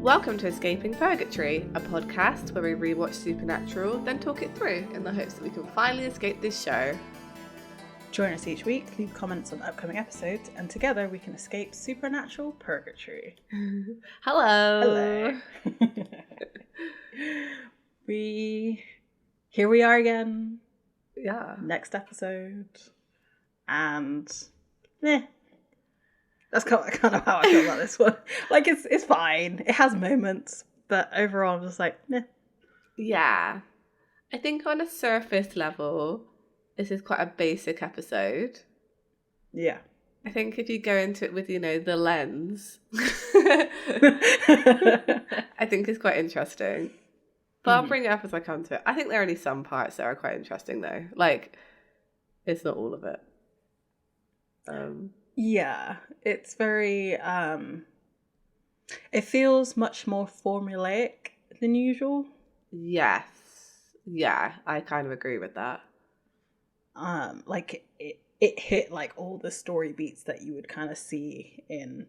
Welcome to Escaping Purgatory, a podcast where we rewatch Supernatural, then talk it through in the hopes that we can finally escape this show. Join us each week, leave comments on upcoming episodes, and together we can escape Supernatural Purgatory. Hello. Here we are again. Yeah. Next episode. And that's kind of how I feel about this one. Like, it's fine. It has moments, but overall I'm just like, meh. Yeah. I think on a surface level, this is quite a basic episode. Yeah. I think if you go into it with, the lens, I think it's quite interesting. But I'll bring it up as I come to it. I think there are only some parts that are quite interesting, though. Like, it's not all of it. Yeah, it's very, it feels much more formulaic than usual. Yes. Yeah, I kind of agree with that. Like, it hit, like, all the story beats that you would kind of see in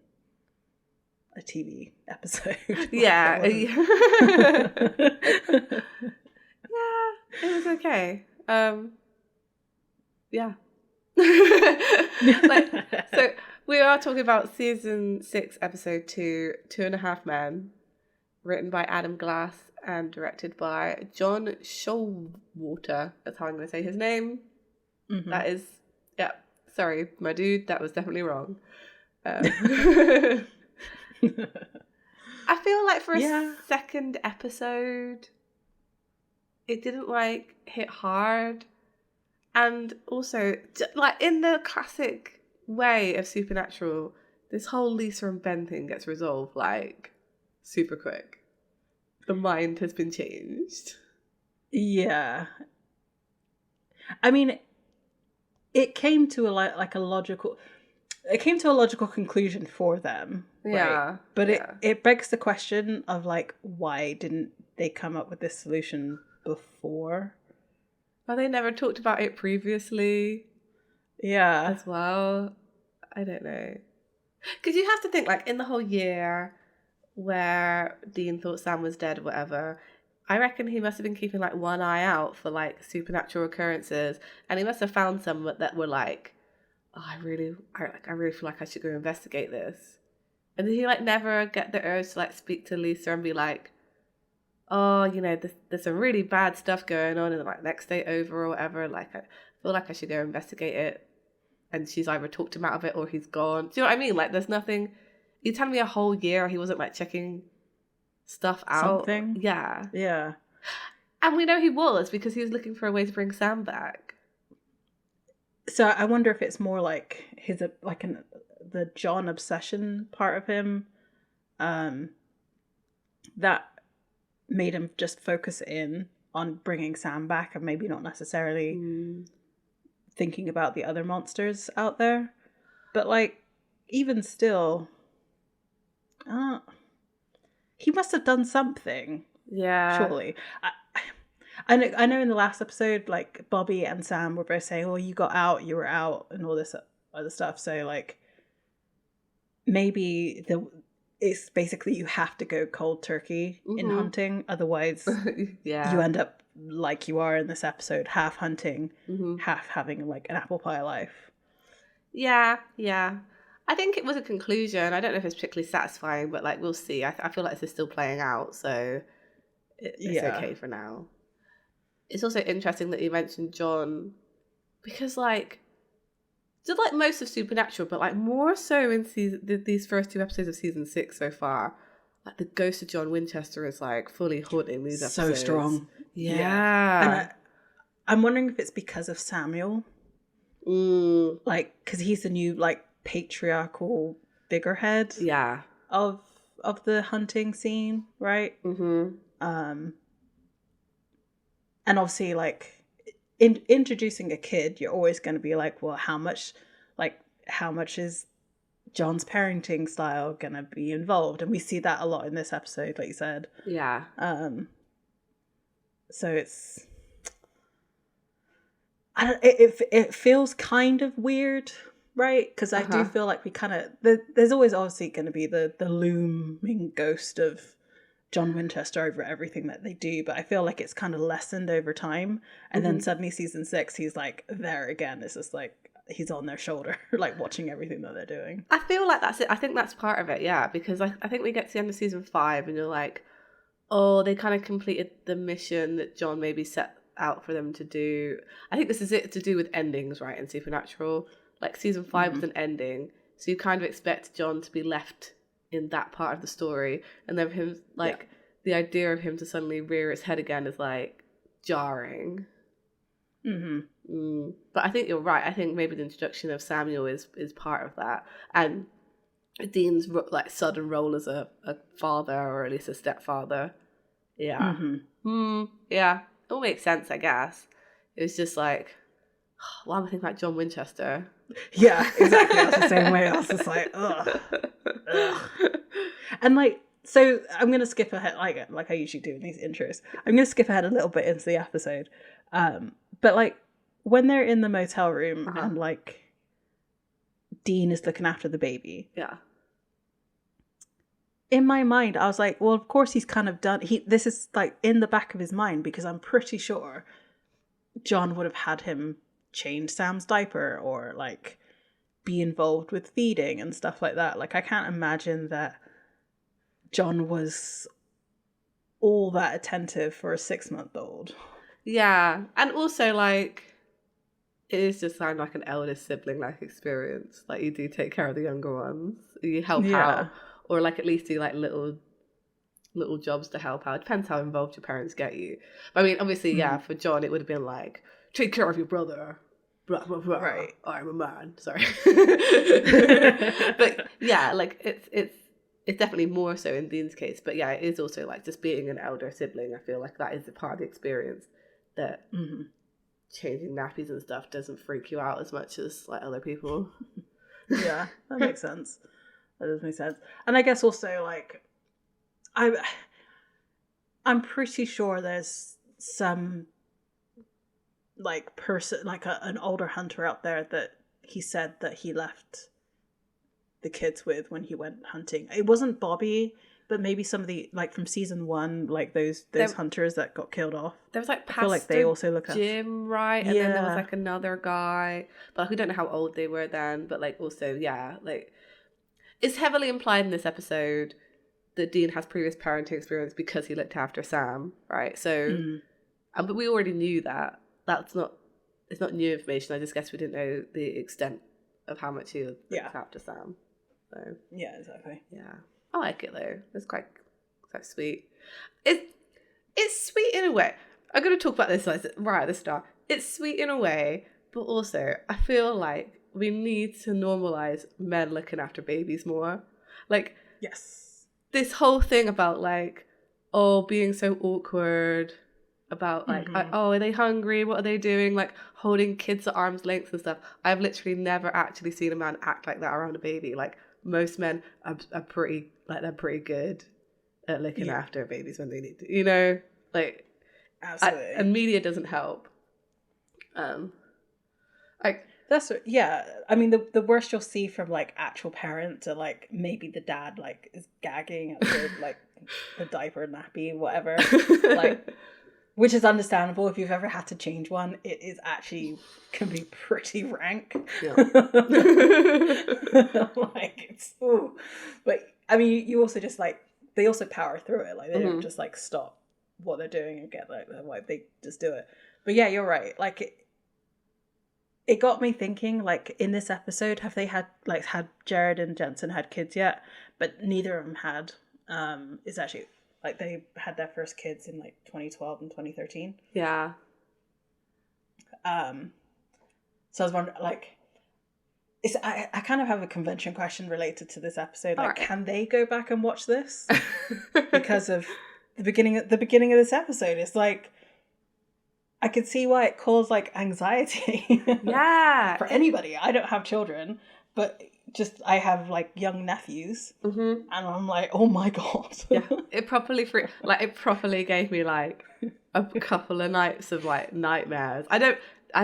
a TV episode. Yeah. Yeah, it was okay. Yeah. So we are talking about season 6, episode 2, 2.5 Men, written by Adam Glass and directed by John Showalter. That's how I'm going to say his name. Mm-hmm. That is, yeah. Sorry, my dude. That was definitely wrong. I feel like for a second episode, it didn't hit hard. And also, in the classic way of Supernatural, this whole Lisa and Ben thing gets resolved, super quick. The mind has been changed. Yeah. I mean, it came to a logical conclusion for them. Yeah. Right? But it begs the question of, why didn't they come up with this solution before? Well, they never talked about it previously. Yeah. As well. I don't know. Because you have to think, in the whole year where Dean thought Sam was dead or whatever, I reckon he must have been keeping, one eye out for, supernatural occurrences. And he must have found some that were I really feel like I should go investigate this. And did he, never get the urge to, speak to Lisa and be like, oh, there's some really bad stuff going on in the next day over or whatever. I feel like I should go investigate it. And she's either talked him out of it or he's gone. Do you know what I mean? There's nothing. You're telling me a whole year he wasn't checking stuff out. Something? Yeah. Yeah. And we know he was because he was looking for a way to bring Sam back. So I wonder if it's more his the John obsession part of him, that made him just focus in on bringing Sam back and maybe not necessarily thinking about the other monsters out there. But even still, he must have done something. Yeah. Surely. I know in the last episode, Bobby and Sam were both saying, oh, you got out, you were out, and all this other stuff. So maybe it's basically you have to go cold turkey in hunting. Otherwise, you end up like you are in this episode, half hunting, half having an apple pie life. Yeah. I think it was a conclusion. I don't know if it's particularly satisfying, but we'll see. I feel like this is still playing out, so it's okay for now. It's also interesting that you mentioned John, because just most of Supernatural, but more so in these first 2 episodes of season 6 so far, the ghost of John Winchester is fully haunting these episodes. So strong. Yeah. And I'm wondering if it's because of Samuel. Because he's the new patriarchal figurehead. Yeah. Of the hunting scene, right? And obviously, introducing a kid, you're always going to be well, how much is John's parenting style going to be involved? And we see that a lot in this episode, like you said. Yeah. So it's, it feels kind of weird, right? Because I do feel we kind of, there's always obviously going to be the looming ghost of John Winchester over everything that they do, but I feel like it's kind of lessened over time. And then suddenly season 6, he's like there again. It's just like he's on their shoulder, like watching everything that they're doing. I feel like that's it. I think that's part of it, yeah, because I think we get to the end of season 5 and you're like, oh, they kind of completed the mission that John maybe set out for them to do. I think this is it to do with endings, right, in Supernatural. Like season 5 was an ending, so you kind of expect John to be left in that part of the story, and then him, like, the idea of him to suddenly rear his head again is like jarring. But I think you're right. I think maybe the introduction of Samuel is part of that, and Dean's like sudden role as a father, or at least a stepfather. Yeah. Yeah, it all makes sense, I guess. It was just like, why am I thinking about John Winchester? Yeah, exactly. I was the same way. I was just like, ugh. And like, so I'm gonna skip ahead, like I usually do in these intros. I'm gonna skip ahead a little bit into the episode. But like when they're in the motel room and like Dean is looking after the baby. Yeah. In my mind, I was like, well, of course he's kind of done. This is like in the back of his mind, because I'm pretty sure John would have had him change Sam's diaper or like be involved with feeding and stuff like that. Like I can't imagine that John was all that attentive for a 6-month-old. Yeah, and also like it is just sound like an elder sibling like experience. Like you do take care of the younger ones, you help out, or like at least do like little jobs to help out. Depends how involved your parents get you. But I mean, obviously, yeah, for John it would have been like, take care of your brother. Blah, blah, blah. Right. I'm a man. Sorry. But yeah, like it's definitely more so in Dean's case. But yeah, it is also like just being an elder sibling. I feel like that is a part of the experience that changing nappies and stuff doesn't freak you out as much as like other people. Yeah, that makes sense. That does make sense. And I guess also like I'm pretty sure there's some like person, like an older hunter out there that he said that he left the kids with when he went hunting. It wasn't Bobby, but maybe some of the like from season 1, like those hunters that got killed off. There was like I feel like they also look at Jim, right? And then there was like another guy, but we don't know how old they were then. But like also, yeah, like it's heavily implied in this episode that Dean has previous parenting experience because he looked after Sam, right? So, but we already knew that. It's not new information. I just guess we didn't know the extent of how much he looked after Sam. So yeah, exactly. Yeah, I like it though. It's quite sweet. It's sweet in a way. I'm going to talk about this right at the start. It's sweet in a way, but also I feel like we need to normalize men looking after babies more. Like, yes, this whole thing about like, oh, being so awkward, about like, oh, are they hungry? What are they doing? Like holding kids at arm's length and stuff. I've literally never actually seen a man act like that around a baby. Like most men are pretty, like they're pretty good at looking after babies when they need to, you know, like, absolutely. And media doesn't help. Like that's I mean, the worst you'll see from like actual parents are like maybe the dad like is gagging at the like the diaper nappy whatever, like, which is understandable if you've ever had to change one. It is actually can be pretty rank. Yeah. Like it's but I mean you also just like they also power through it, like they don't just like stop what they're doing and get like they just do it. But yeah, you're right, like it got me thinking, like in this episode, have they had Jared and Jensen had kids yet? But neither of them had. It's actually like they had their first kids in like 2012 and 2013. Yeah. So I was wondering, like, I kind of have a convention question related to this episode. Like, can they go back and watch this? Because of the beginning of this episode, it's like I could see why it caused like anxiety. Yeah. For anybody. I don't have children, but just I have like young nephews, and I'm like, oh my god. Yeah, it properly gave me like a couple of nights of like nightmares.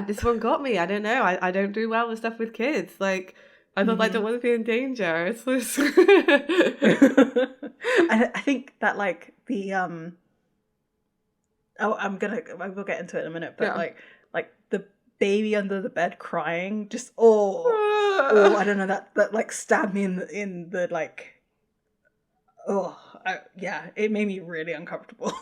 This one got me. I don't know. I don't do well with stuff with kids. Like I thought I don't want to be in danger. It's just... I think that like the oh, I will get into it in a minute, but Yeah. like the baby under the bed crying, just oh, I don't know, that like stabbed me in the like, yeah, it made me really uncomfortable.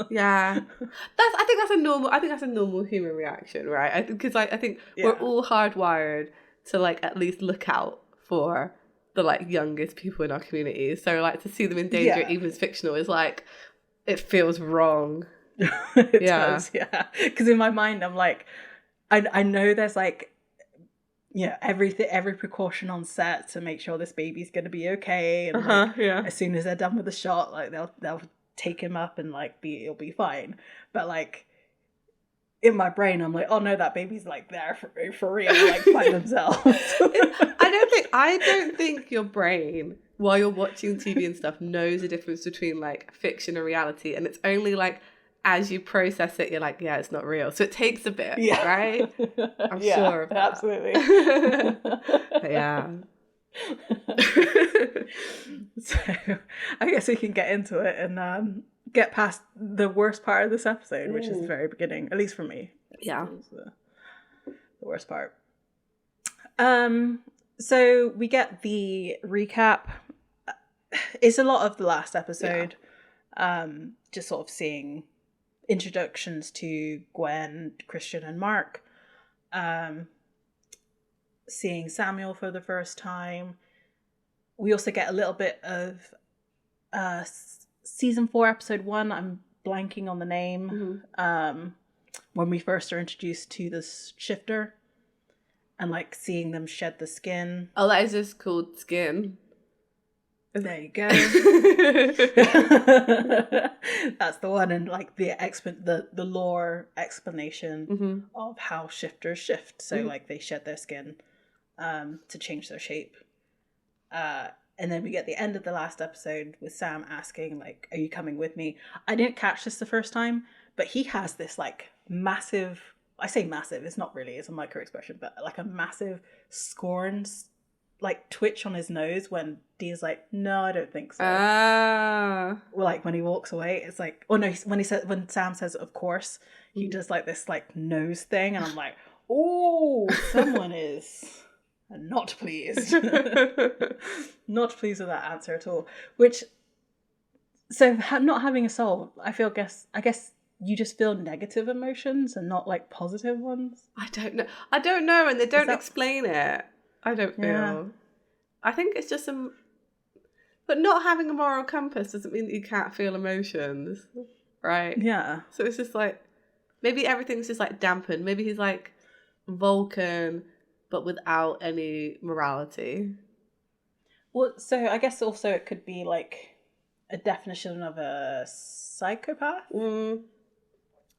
Yeah, I think that's a normal human reaction, right? Because I think we're Yeah. all hardwired to like at least look out for the like youngest people in our community. So like to see them in danger, Yeah. even as fictional, is like it feels wrong. It Yeah. does, yeah. Because in my mind, I'm like, I know there's like, every precaution on set to make sure this baby's gonna be okay, and like Yeah. as soon as they're done with the shot, like they'll take him up and like it'll be fine. But like in my brain, I'm like, oh no, that baby's like there for real, like by themselves. I don't think your brain, while you're watching TV and stuff, knows the difference between like fiction and reality, and it's only like as you process it, you're like, yeah, it's not real. So it takes a bit, Yeah. right? I'm Yeah, sure of that. absolutely. Yeah. So I guess we can get into it and get past the worst part of this episode, which is the very beginning, at least for me. Yeah. It was the worst part. So we get the recap. It's a lot of the last episode. Just sort of seeing introductions to Gwen, Christian, and Mark. Seeing Samuel for the first time. We also get a little bit of season 4, episode 1. I'm blanking on the name. When we first are introduced to this shifter, and like seeing them shed the skin. Oh, that is just called Skin. There you go. That's the one, and like the lore explanation of how shifters shift. So like they shed their skin to change their shape. And then we get the end of the last episode with Sam asking like, "Are you coming with me?" I didn't catch this the first time, but he has this like massive. I say massive. It's not really. It's a micro expression, but like a massive scorn like twitch on his nose when Dee's like, "No, I don't think so." Well, like when he walks away, it's like, oh no, when Sam says, "Of course," he does like this like nose thing, and I'm like, oh, someone is not pleased. Not pleased with that answer at all. Which, so not having a soul, I guess you just feel negative emotions and not like positive ones. I don't know, and they don't explain it. I don't feel. Yeah. I think it's just but not having a moral compass doesn't mean that you can't feel emotions, right? Yeah. So it's just like, maybe everything's just like dampened. Maybe he's like Vulcan, but without any morality. Well, so I guess also it could be like a definition of a psychopath.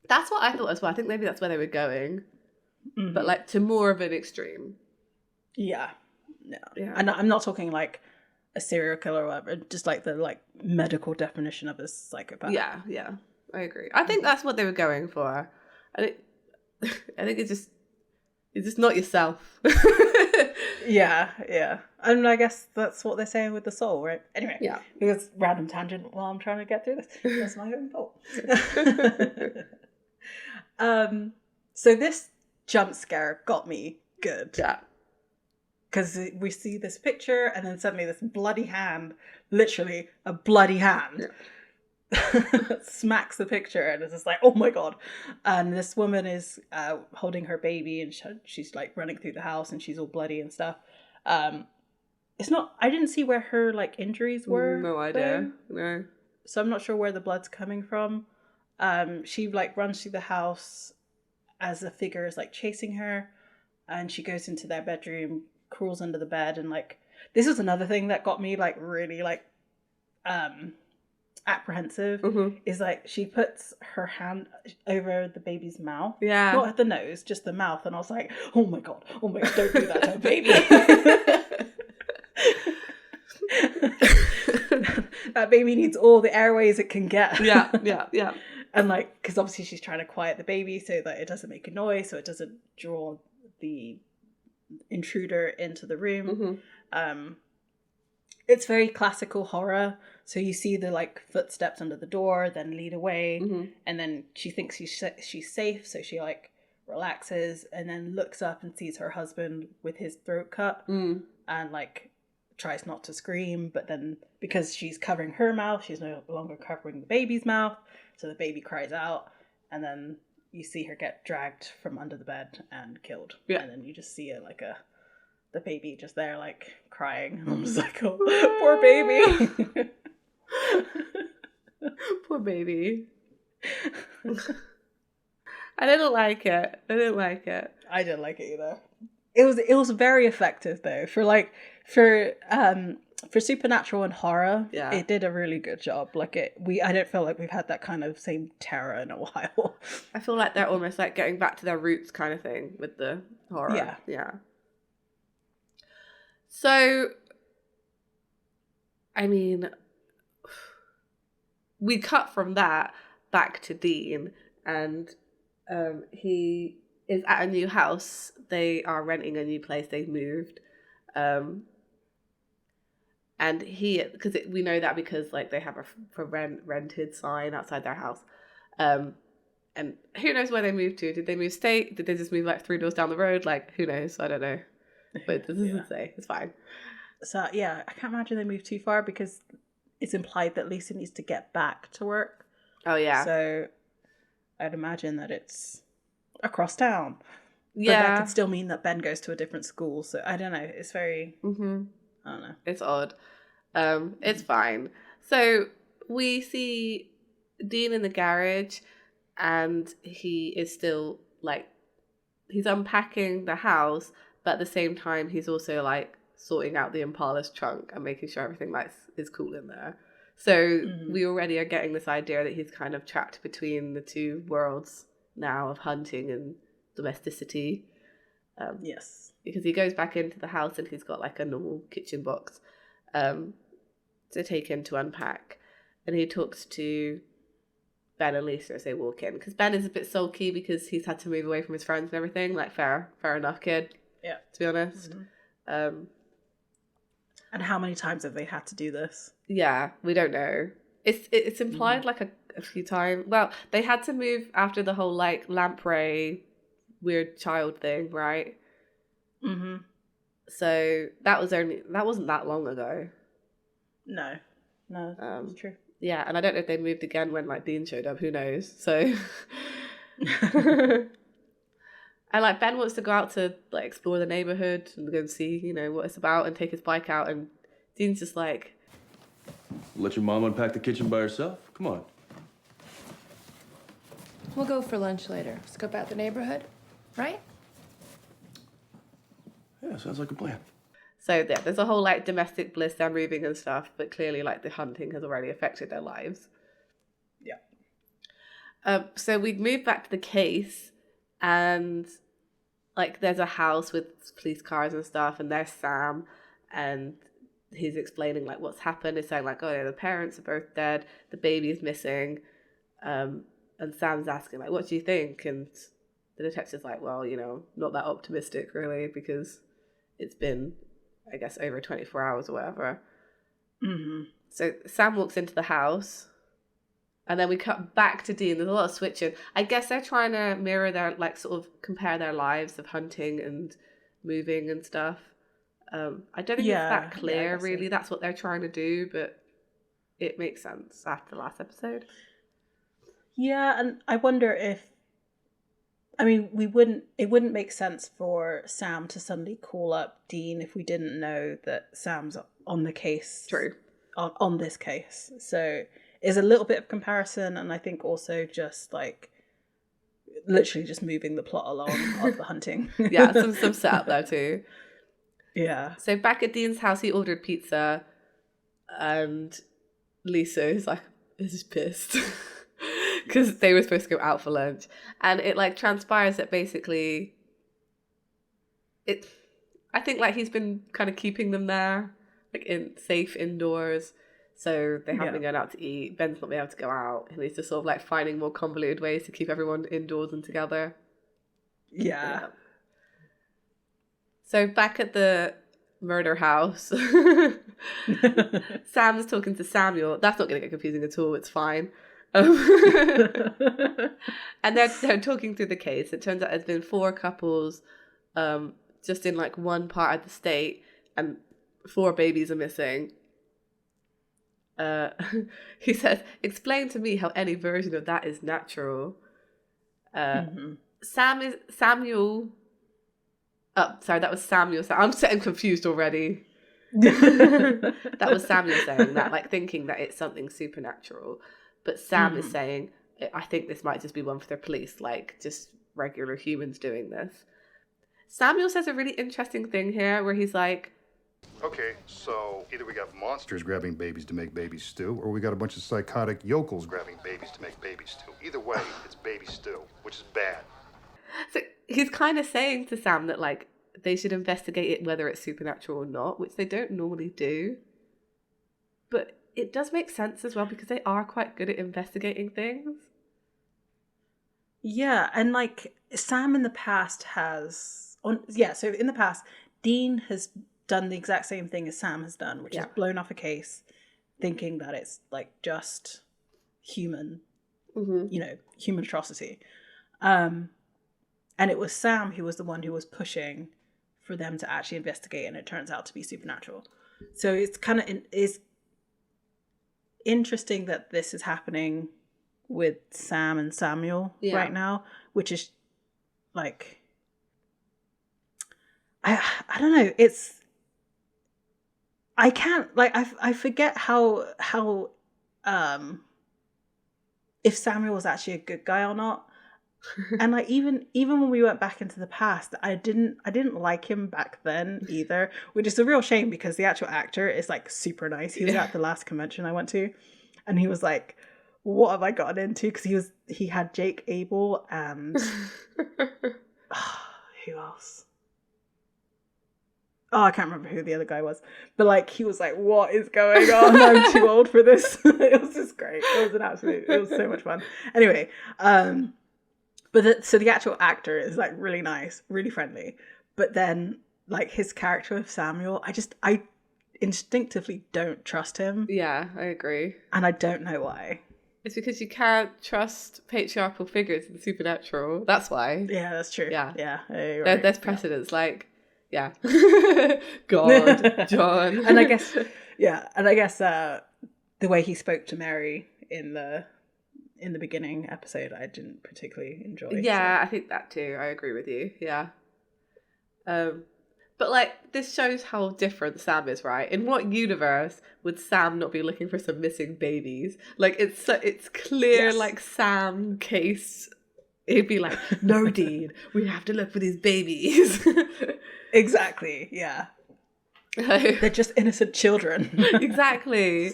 That's what I thought as well. I think maybe that's where they were going, but like to more of an extreme. Yeah. And I'm not talking like a serial killer or whatever, just like the like medical definition of a psychopath. Yeah, I agree. I think that's what they were going for. I think it's just not yourself. Yeah. And I guess that's what they're saying with the soul, right? Anyway, because random tangent while I'm trying to get through this. That's my own fault. So this jump scare got me good. Yeah. Because we see this picture and then suddenly this bloody hand, literally a bloody hand, smacks the picture, and it's just like, oh my god. And this woman is holding her baby, and she's like running through the house, and she's all bloody and stuff. It's not, I didn't see where her like injuries were. No idea. No. So I'm not sure where the blood's coming from. She like runs through the house as a figure is like chasing her, and she goes into their bedroom, crawls under the bed, and like this was another thing that got me like really like apprehensive. Is like she puts her hand over the baby's mouth, not at the nose, just the mouth, and I was like, oh my god, don't do that to a baby. That baby needs all the airways it can get. Yeah. And like, because obviously she's trying to quiet the baby so that it doesn't make a noise, so it doesn't draw the intruder into the room. It's very classical horror, So you see the like footsteps under the door, then lead away, Mm-hmm. and then she thinks she's safe, so she like relaxes and then looks up and sees her husband with his throat cut and like tries not to scream, but then because she's covering her mouth, she's no longer covering the baby's mouth, so the baby cries out, and then you see her get dragged from under the bed and killed. Yeah. And then you just see it like the baby just there like crying, and I'm just like, oh, poor baby. Poor baby. I didn't like it. I didn't like it either. It was very effective though for supernatural and horror. Yeah. It did a really good job. Like I don't feel like we've had that kind of same terror in a while. I feel like they're almost like getting back to their roots kind of thing with the horror. Yeah. So, I mean, we cut from that back to Dean, and he is at a new house. They are renting a new place. They've moved. And we know that because like they have a for rent rented sign outside their house. And who knows where they moved to? Did they move state? Did they just move like 3 doors down the road? Like, who knows? I don't know. But this doesn't say. It's fine. So yeah, I can't imagine they moved too far because it's implied that Lisa needs to get back to work. Oh yeah. So I'd imagine that it's across town. Yeah. But that could still mean that Ben goes to a different school. So I don't know. It's very I don't know. It's odd. It's fine. So we see Dean in the garage, and he is still like he's unpacking the house, but at the same time he's also like sorting out the Impala's trunk and making sure everything like is cool in there. So we already are getting this idea that he's kind of trapped between the two worlds now of hunting and domesticity. Yes. Because he goes back into the house and he's got like a normal kitchen box to take in to unpack. And he talks to Ben and Lisa as they walk in. Because Ben is a bit sulky because he's had to move away from his friends and everything. Like, fair enough, kid. Yeah. To be honest. And how many times have they had to do this? Yeah, we don't know. It's implied like a few times. Well, they had to move after the whole like lamprey weird child thing, right? Mm-hmm. So that wasn't that long ago. No, it's true. Yeah, and I don't know if they moved again when like Dean showed up. Who knows? So, and like Ben wants to go out to like explore the neighborhood and go and see what it's about and take his bike out, and Dean's just like, let your mom unpack the kitchen by herself. Come on. We'll go for lunch later. Scope out the neighborhood, right? Yeah, sounds like a plan. So yeah, there's a whole like domestic bliss, they're moving and stuff, but clearly like the hunting has already affected their lives. Yeah. So we move back to the case, and like there's a house with police cars and stuff, and there's Sam, and he's explaining like what's happened. He's saying like, oh yeah, the parents are both dead, the baby is missing, and Sam's asking like, what do you think? And the detective's like, well, not that optimistic really, because it's been, I guess, over 24 hours or whatever. Mm-hmm. So Sam walks into the house, and then we cut back to Dean. There's a lot of switching. I guess they're trying to mirror their, like, sort of compare their lives of hunting and moving and stuff. I don't think it's that clear, really. That's what they're trying to do, but it makes sense after the last episode. Yeah, and I wonder if, I mean, it wouldn't make sense for Sam to suddenly call up Dean if we didn't know that Sam's on the case. True. On this case. So it's a little bit of comparison, and I think also just like literally just moving the plot along of the hunting. Yeah, some setup there too. Yeah. So back at Dean's house, he ordered pizza, and Lisa is just pissed. Because they were supposed to go out for lunch. And it like transpires that basically I think like he's been kind of keeping them there, like safe indoors. So they haven't been going out to eat. Ben's not been able to go out. And he's just sort of like finding more convoluted ways to keep everyone indoors and together. Yeah. So back at the murder house, Sam's talking to Samuel. That's not going to get confusing at all. It's fine. And they're talking through the case. It turns out there's been 4 couples just in like one part of the state, and 4 babies are missing. He says, explain to me how any version of that is natural. Samuel. Oh, sorry, that was Samuel. I'm getting confused already. That was Samuel saying that, like thinking that it's something supernatural. But Sam is saying, I think this might just be one for the police, like just regular humans doing this. Samuel says a really interesting thing here where he's like, okay, so either we got monsters grabbing babies to make baby stew, or we got a bunch of psychotic yokels grabbing babies to make baby stew. Either way, it's baby stew, which is bad. so he's kind of saying to Sam that like they should investigate it whether it's supernatural or not, which they don't normally do. But it does make sense as well because they are quite good at investigating things. Yeah, and like Sam in the past so in the past, Dean has done the exact same thing as Sam has done, which is blown off a case, thinking that it's like just human, human atrocity. And it was Sam who was the one who was pushing for them to actually investigate, and it turns out to be supernatural. So it's kind of is interesting that this is happening with Sam and Samuel right now, which is like, I don't know. I can't, like, I forget how if Samuel was actually a good guy or not. And like even when we went back into the past, I didn't like him back then either, which is a real shame because the actual actor is like super nice. He was at the last convention I went to, and he was like, what have I gotten into? Because he had Jake Abel and who else? Oh, I can't remember who the other guy was. But like he was like, what is going on? I'm too old for this. It was just great. It was so much fun. Anyway, so the actual actor is like really nice, really friendly. But then like his character of Samuel, I instinctively don't trust him. Yeah, I agree. And I don't know why. It's because you can't trust patriarchal figures in the supernatural. That's why. Yeah, that's true. Yeah. Yeah. Right. There's precedents. Like, yeah. God, John. And I guess the way he spoke to Mary in the beginning episode, I didn't particularly enjoy. Yeah, so. I think that too. I agree with you. Yeah. But like this shows how different Sam is, right? In what universe would Sam not be looking for some missing babies? Like it's clear, like Sam case. He'd be like, no, Dean, we have to look for these babies. Exactly. Yeah. They're just innocent children. Exactly.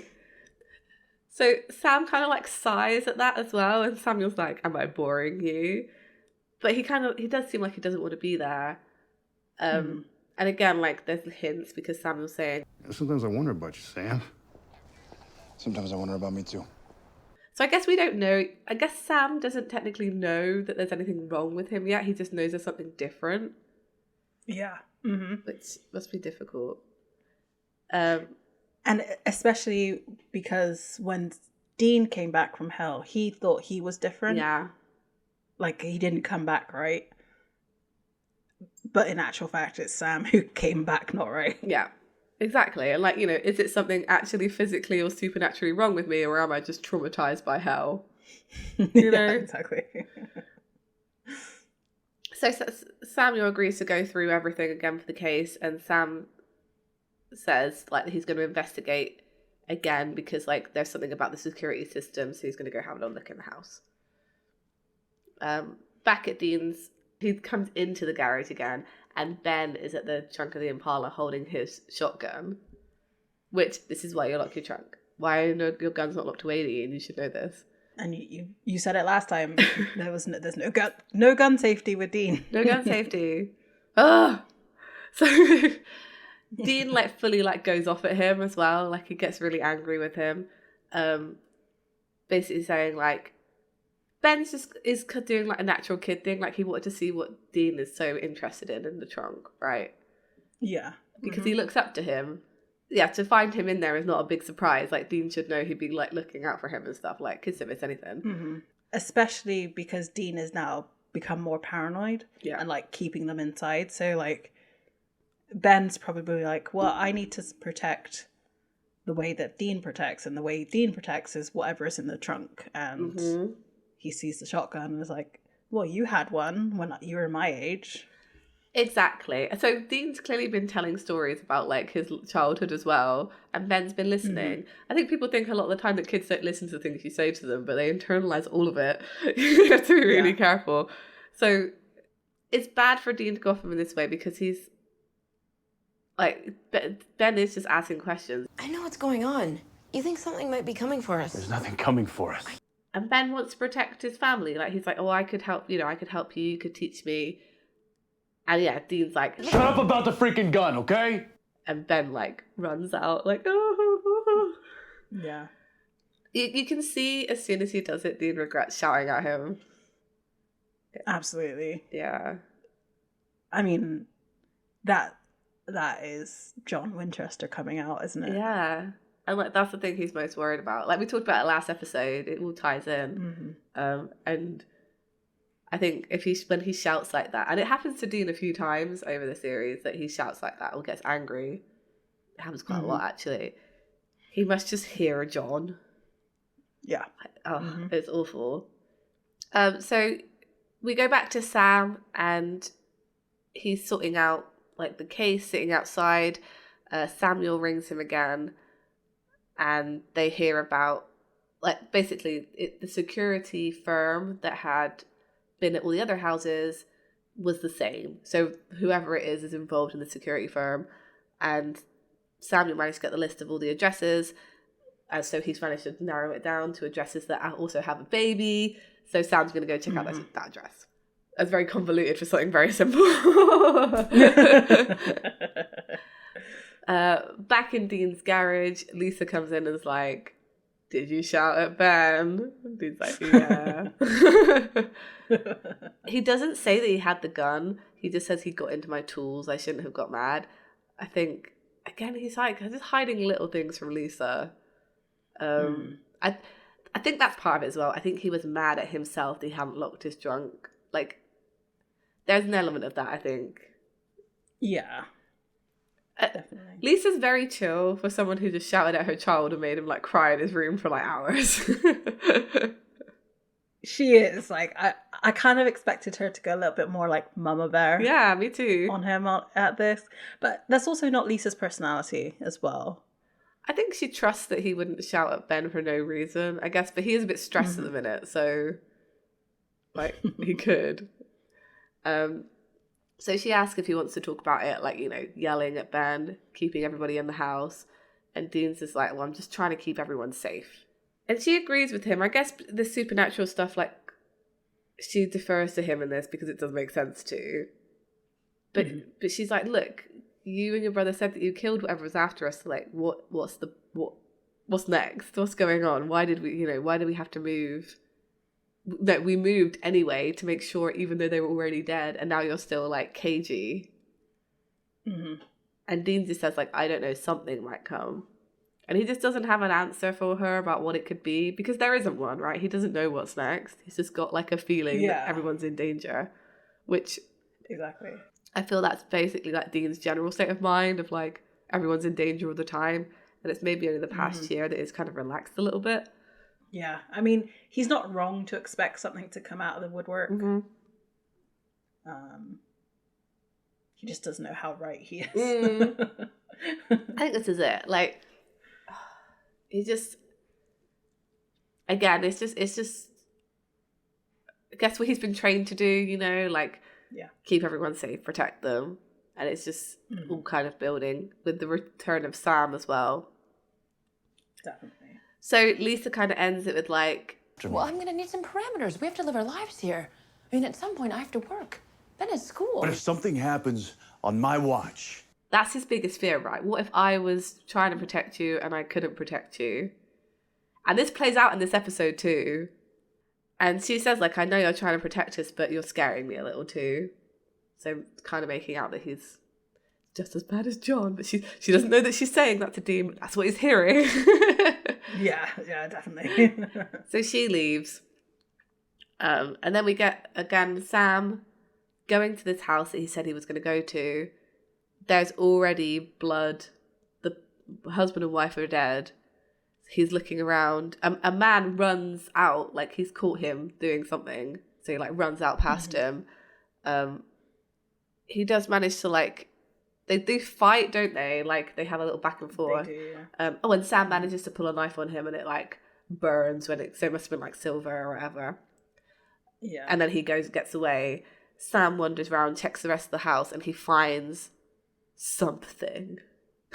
So Sam kind of like sighs at that as well, and Samuel's like, am I boring you? But he does seem like he doesn't want to be there. And again, like there's hints because Samuel's saying, sometimes I wonder about you, Sam. Sometimes I wonder about me too. So I guess we don't know. I guess Sam doesn't technically know that there's anything wrong with him yet. He just knows there's something different. Yeah. Which must be difficult. And especially because when Dean came back from hell, he thought he was different. Yeah. Like he didn't come back right. But in actual fact, it's Sam who came back not right. Yeah, exactly. And like, is it something actually physically or supernaturally wrong with me, or am I just traumatized by hell? Yeah, exactly. So Samuel agrees to go through everything again for the case, and Sam says like he's going to investigate again because like there's something about the security system, so he's going to go have a look in the house. Back at Dean's, he comes into the garage again, and Ben is at the trunk of the Impala holding his shotgun. Which, this is why you lock your trunk. Why your gun's not locked away, Dean? You should know this. And you said it last time. There's no gun safety with Dean. No gun safety. Oh, so Dean like fully like goes off at him as well. Like he gets really angry with him. Basically saying like Ben is doing like a natural kid thing. Like he wanted to see what Dean is so interested in the trunk, right? Yeah, because he looks up to him. yeah, to find him in there is not a big surprise. Like, Dean should know he'd be, like, looking out for him and stuff. Like, kids don't miss anything. Especially because Dean has now become more paranoid and, like, keeping them inside. So, like, Ben's probably like, well, I need to protect the way that Dean protects, and the way Dean protects is whatever is in the trunk. And he sees the shotgun and is like, well, you had one when you were my age. Exactly. So Dean's clearly been telling stories about, like, his childhood as well, and Ben's been listening. I think people think a lot of the time that kids don't listen to the things you say to them, but they internalize all of it. You have to be really careful. So it's bad for Dean to go off him in this way, because he's like, Ben is just asking questions. I know what's going on. You think something might be coming for us? There's nothing coming for us. And Ben wants to protect his family. Like, he's like, oh, I could help, I could help you, you could teach me. And yeah, Dean's like, Shut up about the freaking gun, okay? And Ben, like, runs out, like, oh. Yeah. You can see as soon as he does it, Dean regrets shouting at him. Absolutely. Yeah. I mean, that is John Winchester coming out, isn't it? Yeah. And, like, that's the thing he's most worried about. Like, we talked about it last episode, it all ties in. And I think when he shouts like that, and it happens to Dean a few times over the series that he shouts like that or gets angry. It happens quite a lot, actually. He must just hear John. Yeah. It's awful. So we go back to Sam, and he's sorting out, like, the case, sitting outside. Samuel rings him again, and they hear about, like, basically the security firm that had been at all the other houses was the same. So whoever it is involved in the security firm, and Samuel managed to get the list of all the addresses, and so he's managed to narrow it down to addresses that also have a baby. So Sam's going to go check out that address. That's very convoluted for something very simple. Back in Dean's garage, Lisa comes in and is like, did you shout at Ben? Dean's like, yeah. He doesn't say that he had the gun. He just says he got into my tools. I shouldn't have got mad. I think, again, he's like just hiding little things from Lisa. I think that's part of it as well. I think he was mad at himself that he hadn't locked his trunk. Like, there's an element of that, I think. Yeah. Definitely. Lisa's very chill for someone who just shouted at her child and made him, like, cry in his room for, like, hours. She is. Like, I kind of expected her to go a little bit more like Mama Bear. Yeah, me too. On him at this. But that's also not Lisa's personality as well. I think she trusts that he wouldn't shout at Ben for no reason, I guess. But he is a bit stressed at the minute, so, like, he could. So she asks if he wants to talk about it, like, yelling at Ben, keeping everybody in the house. And Dean's just like, well, I'm just trying to keep everyone safe. And she agrees with him. I guess the supernatural stuff, like, she defers to him in this because it does make sense too. But she's like, look, you and your brother said that you killed whatever was after us. So, like, what's next? What's going on? Why did we have to move? No, we moved anyway to make sure, even though they were already dead, and now you're still, like, cagey. And Dean just says, like, I don't know, something might come. And he just doesn't have an answer for her about what it could be, because there isn't one, right? He doesn't know what's next. He's just got, like, a feeling that everyone's in danger, which... Exactly. I feel that's basically, like, Dean's general state of mind of, like, everyone's in danger all the time. And it's maybe only the past year that it's kind of relaxed a little bit. Yeah, I mean, he's not wrong to expect something to come out of the woodwork. He just doesn't know how right he is. I think this is it. Like, he just, again, it's just, I guess what he's been trained to do, like, keep everyone safe, protect them. And it's just all kind of building with the return of Sam as well. Definitely. So Lisa kind of ends it with, like... Well, I'm going to need some parameters. We have to live our lives here. I mean, at some point, I have to work. Then it's school. But if something happens on my watch... That's his biggest fear, right? What if I was trying to protect you and I couldn't protect you? And this plays out in this episode too. And she says, like, I know you're trying to protect us, but you're scaring me a little too. So kind of making out that he's just as bad as John. But she doesn't know that she's saying that to Dean, but that's what he's hearing. Yeah, definitely. So she leaves. And then we get, again, Sam going to this house that he said he was going to go to. There's already blood. The husband and wife are dead. He's looking around. A man runs out, like he's caught him doing something. So he like runs out past him. He does manage to like, they do fight, don't they? Like they have a little back and forth. They do, yeah. And Sam manages to pull a knife on him and it like burns so it must have been like silver or whatever. Yeah. And then he gets away. Sam wanders around, checks the rest of the house, and he finds something.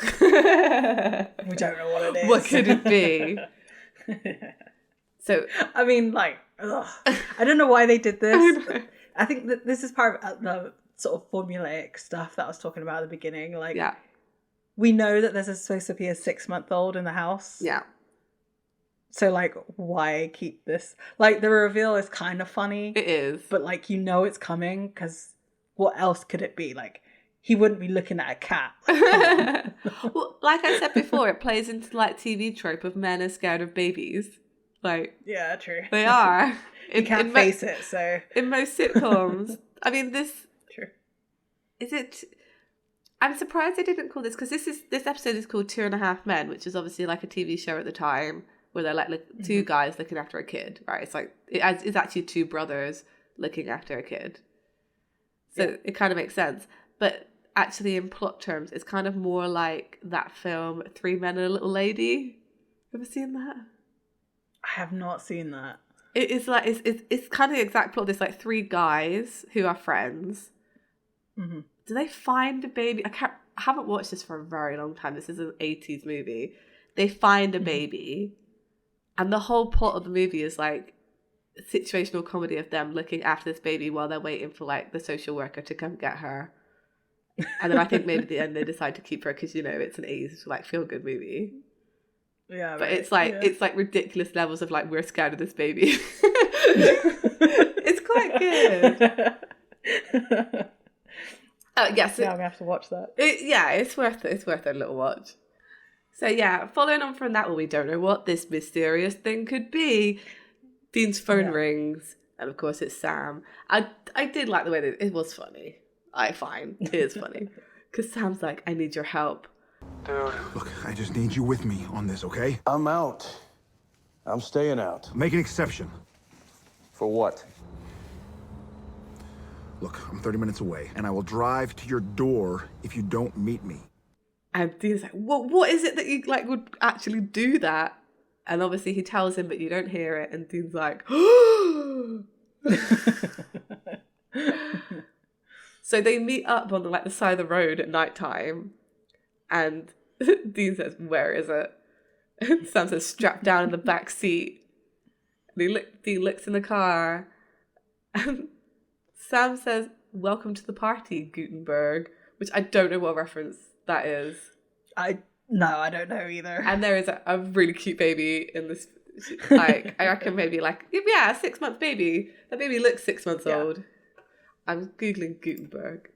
We don't know what it is. What could it be? So, I mean, like, ugh. I don't know why they did this. I think that this is part of the sort of formulaic stuff that I was talking about at the beginning. Like, yeah. We know that there's supposed to be a 6-month-old in the house. Yeah. So, like, why keep this? Like, the reveal is kind of funny. It is. But, like, you know it's coming because what else could it be? Like, he wouldn't be looking at a cat. Well, like I said before, it plays into, like, TV trope of men are scared of babies. Like, Yeah, true. they are. You can't face it, so... In most sitcoms. I mean, this... True. Is it... I'm surprised they didn't call this, because this episode is called 2.5 Men, which is obviously like a TV show at the time, where they're like two guys looking after a kid, right? It's like, it's actually two brothers looking after a kid. So it kind of makes sense. But actually in plot terms, it's kind of more like that film, 3 Men and a Little Lady. Ever seen that? I have not seen that. It is like, it's kind of the exact plot. There's like 3 guys who are friends. Mm-hmm. Do they find a baby? I haven't watched this for a very long time. This is an 80s movie. They find a baby, and the whole plot of the movie is like a situational comedy of them looking after this baby while they're waiting for like the social worker to come get her. And then I think maybe at the end they decide to keep her because, you know, it's an 80s like feel good movie. Yeah, but right. it's like ridiculous levels of like, we're scared of this baby. It's quite good. Yes, yeah, I'm gonna have to watch that. It's worth it. It's worth a little watch. So yeah, following on from that, well, we don't know what this mysterious thing could be. Dean's phone rings, and of course it's Sam. I did like the way that it was funny. I find it is funny because Sam's like, "I need your help." Dude. Look, I just need you with me on this, okay? I'm out. I'm staying out. Make an exception. For what? Look, I'm 30 minutes away, and I will drive to your door if you don't meet me. And Dean's like, what is it that you like would actually do that? And obviously he tells him, but you don't hear it. And Dean's like, So they meet up on the side of the road at nighttime. And Dean says, "Where is it?" And Sam says, "Strapped down in the back seat." And Dean looks in the car. And Sam says, "Welcome to the party, Gutenberg," which I don't know what reference that is. I don't know either. And there is a really cute baby in this, like, I reckon maybe like, yeah, a 6-month baby. That baby looks 6 months old. I'm Googling Gutenberg.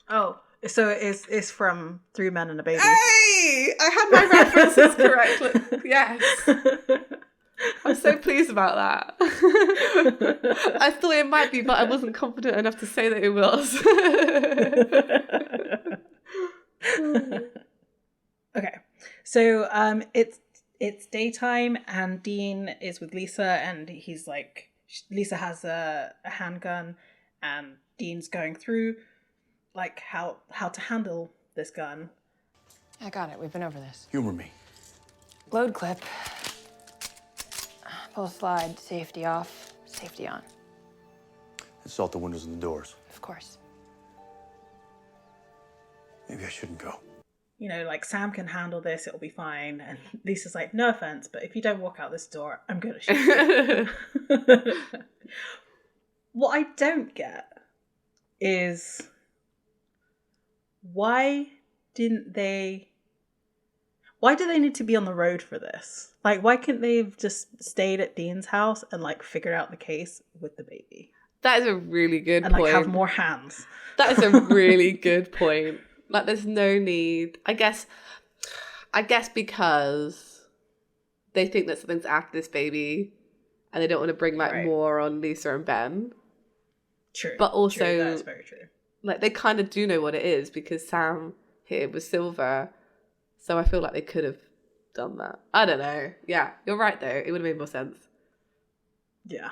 Oh, so it's from 3 Men and a Baby. Hey! I had my references correctly. Yes. I'm so pleased about that. I thought it might be, but I wasn't confident enough to say that it was. Okay, so it's daytime and Dean is with Lisa, and he's like, Lisa has a handgun, and Dean's going through like how to handle this gun. I got it. We've been over this. Humor me. Load clip. Pull slide. Safety off. Safety on. Assault the windows and the doors. Of course. Maybe I shouldn't go. You know, like, Sam can handle this, it'll be fine. And Lisa's like, "No offense, but if you don't walk out this door, I'm gonna shoot you." What I don't get is, why do they need to be on the road for this? Like, why couldn't they have just stayed at Dean's house and like figured out the case with the baby? That is a really good and point. Like have more hands. That is a really good point. Like, there's no need. I guess because they think that something's after this baby and they don't want to bring, like, Right. more on Lisa and Ben. True. But also, true. That's very true. like, they kind of do know what it is because Sam here was Silver. So I feel like they could have done that. I don't know. Yeah, you're right, though. It would have made more sense. Yeah.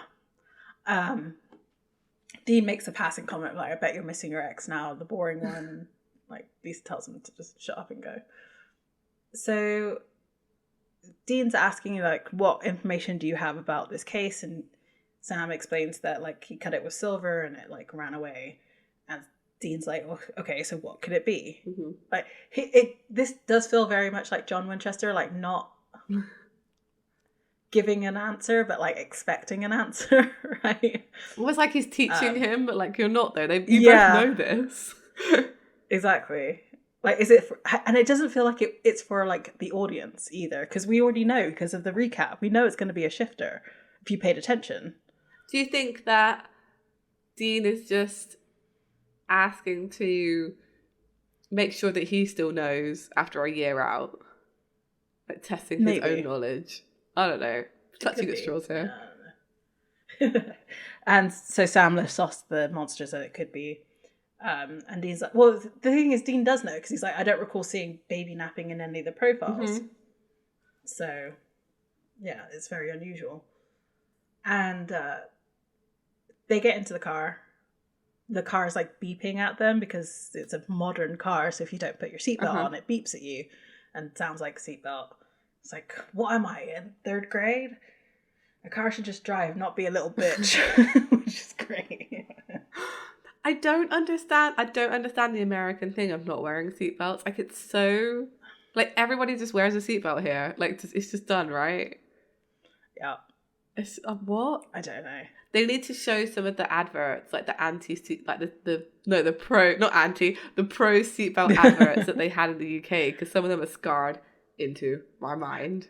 Dean makes a passing comment like, I bet you're missing your ex now, the boring one. Like, Lisa tells him to just shut up and go. So Dean's asking, like, what information do you have about this case? And Sam explains that, like, he cut it with silver and it, like, ran away. And Dean's like, oh, okay, so what could it be? Mm-hmm. Like, this does feel very much like John Winchester, like, not giving an answer, but, like, expecting an answer, right? Almost like he's teaching him, but, like, you're not, though. You Yeah. both know this. Exactly. Like, is it and it doesn't feel like it's for, like, the audience either, because we already know because of the recap. We know it's going to be a shifter if you paid attention. Do you think that Dean is just asking to make sure that he still knows after a year out? Like, testing his Maybe. own knowledge? I don't know. Touching could at be. straws here. And so Sam lists off the monsters that it could be. And Dean's like, well, the thing is, Dean does know, because he's like, I don't recall seeing baby napping in any of the profiles. Mm-hmm. So, yeah, it's very unusual. And they get into the car. The car is, like, beeping at them because it's a modern car, so if you don't put your seatbelt on, it beeps at you and sounds like a seatbelt. It's like, what am I, in 3rd grade? A car should just drive, not be a little bitch. Which is great. I don't understand the American thing of not wearing seatbelts. Like, it's so... Like, everybody just wears a seatbelt here. Like, it's just done, right? Yeah. It's... what? I don't know. They need to show some of the adverts, like the anti-seat... Like, the pro... Not anti. The pro seatbelt adverts that they had in the UK, because some of them are scarred into my mind.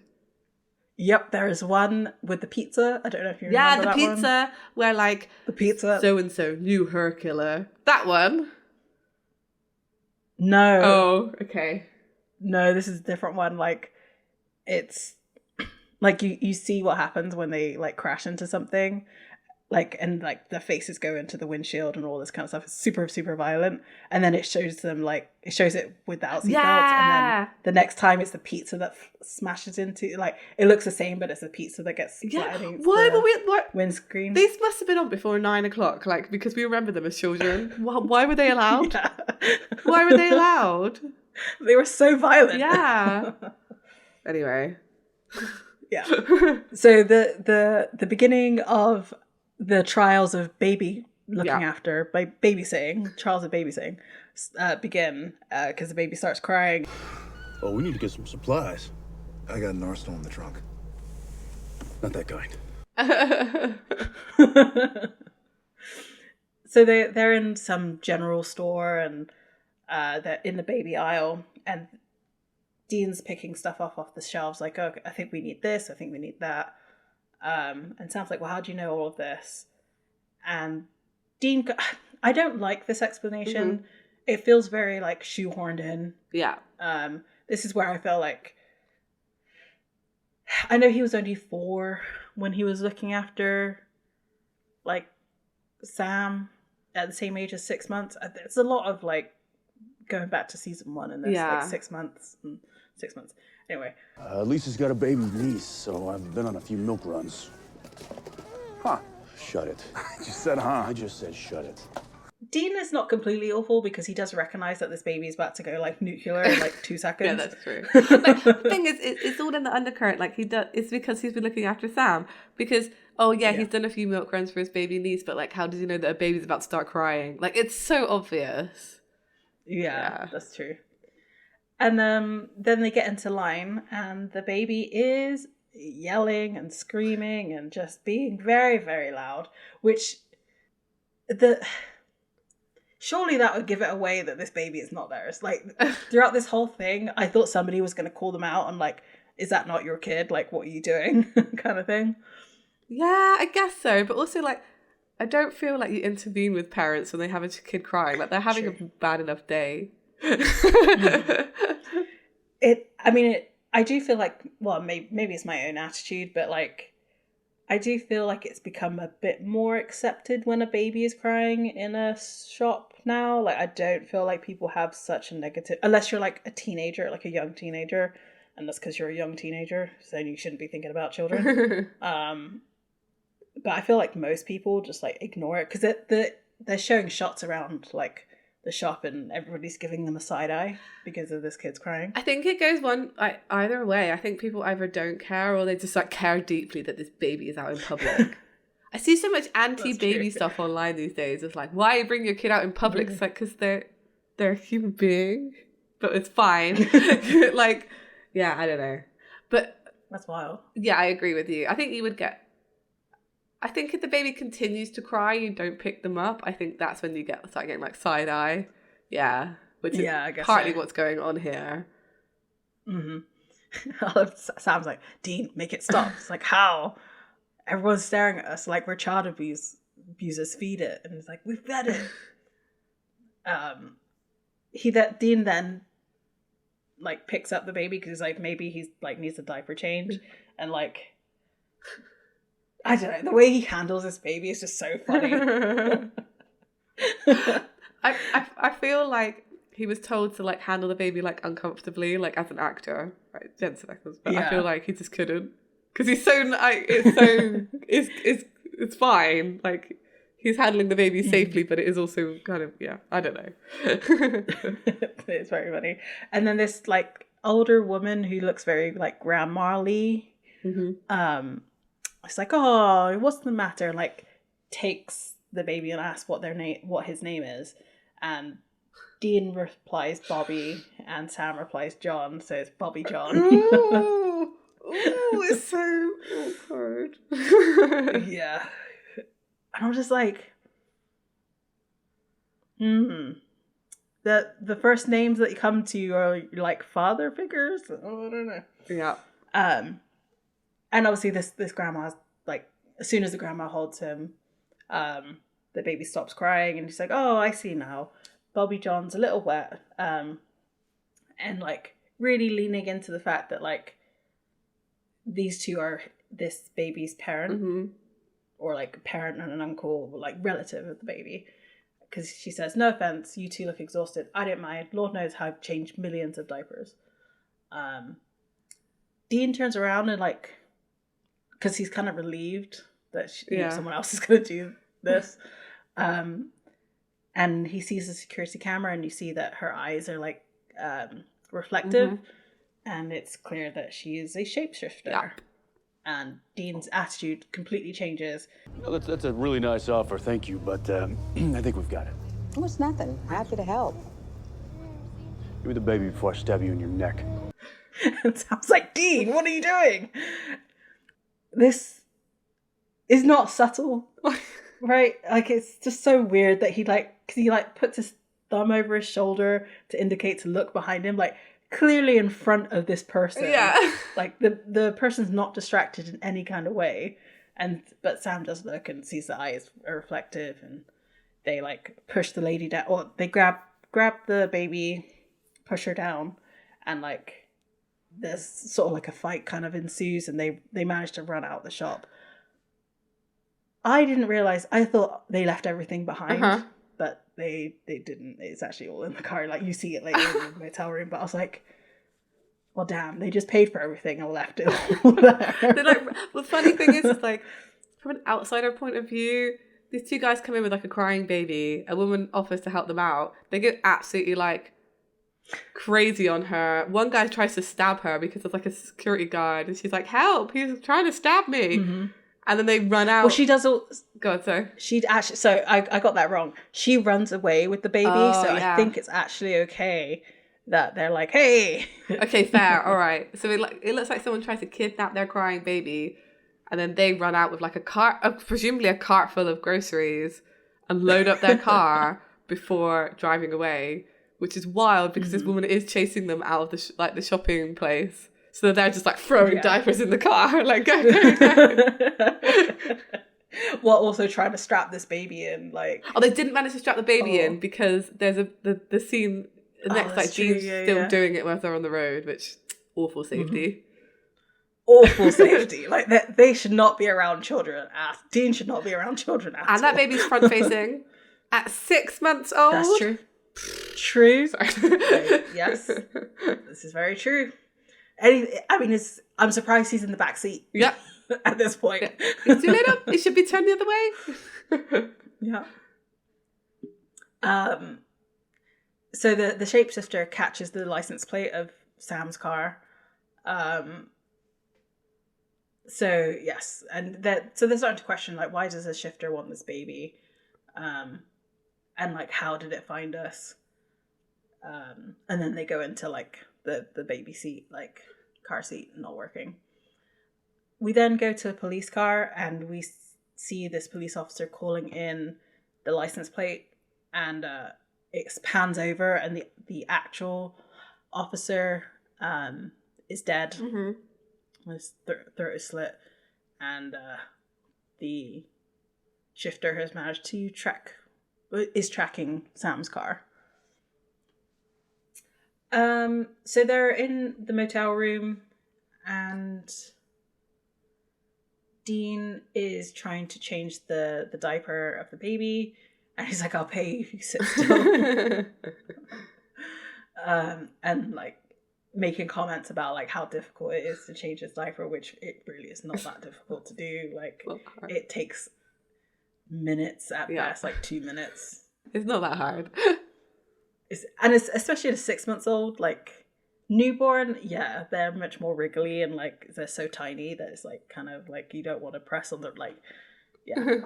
Yep, there is one with the pizza. I don't know if you remember that one. Yeah, the pizza, where, like... The pizza. So-and-so, new her killer. That one? No. Oh, okay. No, this is a different one. Like, it's... Like, you see what happens when they, like, crash into something. Like, and, like, the faces go into the windshield and all this kind of stuff. It's super, super violent. And then it shows them, like... It shows it without seatbelts. Yeah. And then the next time it's the pizza that smashes into... Like, it looks the same, but it's the pizza that gets sliding. Why were we... Windscreen. These must have been on before 9 o'clock, like, because we remember them as children. Why were they allowed? Yeah. Why were they allowed? They were so violent. Yeah. Anyway. Yeah. So the beginning of the trials of baby looking after, by babysitting, trials of babysitting, begin because the baby starts crying. Oh, we need to get some supplies. I got an arsenal in the trunk. Not that kind. So they're in some general store and they're in the baby aisle, and Dean's picking stuff off the shelves, like, oh, I think we need this, I think we need that. And Sam's like, well, how do you know all of this? And Dean, I don't like this explanation. Mm-hmm. It feels very, like, shoehorned in. Yeah. This is where I feel like, I know he was only 4 when he was looking after, like, Sam at the same age as 6 months. It's a lot of, like, going back to season 1 in this, like, 6 months. 6 months. Anyway. Lisa's got a baby niece, so I've been on a few milk runs. Huh. Shut it. You said, huh? I just said shut it. Dean is not completely awful because he does recognize that this baby is about to go, like, nuclear in, like, 2 seconds. Yeah, that's true. Like, the thing is, it's all in the undercurrent. Like, it's because he's been looking after Sam. Because, he's done a few milk runs for his baby niece, but, like, how does he know that a baby's about to start crying? Like, it's so obvious. Yeah, that's true. And then they get into line, and the baby is yelling and screaming and just being very, very loud, which surely that would give it away that this baby is not theirs. Like, throughout this whole thing, I thought somebody was going to call them out and, like, is that not your kid? Like, what are you doing? kind of thing. Yeah, I guess so. But also, like, I don't feel like you intervene with parents when they have a kid crying. Like, they're having a bad enough day. I do feel like, well, maybe it's my own attitude, but like, I do feel like it's become a bit more accepted when a baby is crying in a shop now. Like, I don't feel like people have such a negative, unless you're like a teenager, like a young teenager, and that's because you're a young teenager, so you shouldn't be thinking about children. But I feel like most people just like ignore it because they're showing shots around like the shop and everybody's giving them a side eye because of this kid's crying. I think it goes either way. I think people either don't care or they just like care deeply that this baby is out in public. I see so much anti-baby stuff online these days. It's like, why bring your kid out in public? It's like, because they're a human being, but it's fine. Like, yeah, I don't know. But that's wild. Yeah, I agree with you. I think if the baby continues to cry, you don't pick them up. I think that's when you start getting like side eye. Yeah. Which is I guess partly what's going on here. Sam's like, Dean, make it stop. It's like, how? Everyone's staring at us like we're child abusers, feed it. And it's like, we've fed it. Dean then like picks up the baby because like maybe he's like needs a diaper change. And like, I don't know, the way he handles this baby is just so funny. I feel like he was told to like handle the baby like uncomfortably, like as an actor, right? Jensen Ackles, but I feel like he just couldn't because he's so it's fine. Like he's handling the baby safely, but it is also kind of I don't know. It's very funny. And then this like older woman who looks very like grandma-ly. It's like, oh, what's the matter? And like takes the baby and asks what his name is. And Dean replies Bobby and Sam replies John. So it's Bobby John. Ooh, it's so awkward. Yeah. And I'm just like, The first names that come to you are like father figures? Oh, I don't know. Yeah. And obviously this grandma's like, as soon as the grandma holds him, the baby stops crying and she's like, oh, I see now. Bobby John's a little wet. And like really leaning into the fact that like these two are this baby's parent or like a parent and an uncle, like relative of the baby. Because she says, no offense, you two look exhausted. I don't mind. Lord knows how I've changed millions of diapers. Dean turns around and like, because he's kind of relieved that someone else is going to do this. And he sees the security camera and you see that her eyes are like reflective. And it's clear that she is a shapeshifter. Yeah. And Dean's attitude completely changes. Well, that's a really nice offer, thank you, but I think we've got it. Oh, it's nothing. Happy to help. Give me the baby before I stab you in your neck. It sounds like, Dean, what are you doing? This is not subtle, right? Like, it's just so weird that he puts his thumb over his shoulder to indicate to look behind him, like clearly in front of this person. Yeah. Like the person's not distracted in any kind of way. But Sam does look and sees the eyes are reflective and they like push the lady down, or they grab the baby, push her down, and like there's sort of like a fight kind of ensues and they manage to run out the shop. I didn't realize, I thought they left everything behind, but they didn't. It's actually all in the car. Like you see it later in the motel room, but I was like, well, damn, they just paid for everything and left it all there. The funny thing is like, from an outsider point of view, these two guys come in with like a crying baby. A woman offers to help them out. They get absolutely like crazy on her. One guy tries to stab her because there's like a security guard, and she's like, "Help! He's trying to stab me!" And then they run out. Well, she does all. God, sorry. She'd actually. So I got that wrong. She runs away with the baby. I think it's actually okay that they're like, "Hey." Okay, fair. All right. So it looks like someone tries to kidnap their crying baby. And then they run out with like a cart, presumably a cart full of groceries, and load up their car before driving away, which is wild because this woman is chasing them out of the shopping place. So they're just like throwing diapers in the car, like go. While also trying to strap this baby in, like. Oh, they didn't manage to strap the baby in because there's the scene The next, like, that's true, Dean's yeah, still yeah. doing it while they're on the road, which, awful safety. Awful safety. Like, they should not be around children. Dean should not be around children at And that all. baby's front facing at 6 months old. That's true. True. Sorry. Yes. This is very true. I'm surprised he's in the back seat. Yep. At this point. It's too little. It should be turned the other way. Yeah. So the shapeshifter catches the license plate of Sam's car. So yes, and so they're starting to question, like, why does the shifter want this baby? And like, how did it find us? And then they go into like the baby seat, like car seat not working. We then go to a police car and we see this police officer calling in the license plate, and it pans over and the actual officer is dead. Mm-hmm. His throat is slit, and the shifter has managed to is tracking Sam's car. So they're in the motel room, and Dean is trying to change the diaper of the baby, and he's like, I'll pay you if you sit still. And like making comments about like how difficult it is to change his diaper, which it really is not that difficult to do. Like, it takes minutes at best, like 2 minutes. It's not that hard. It's especially at a 6 months old, like newborn, yeah, they're much more wriggly and like they're so tiny that it's like kind of like you don't want to press on them, like, yeah.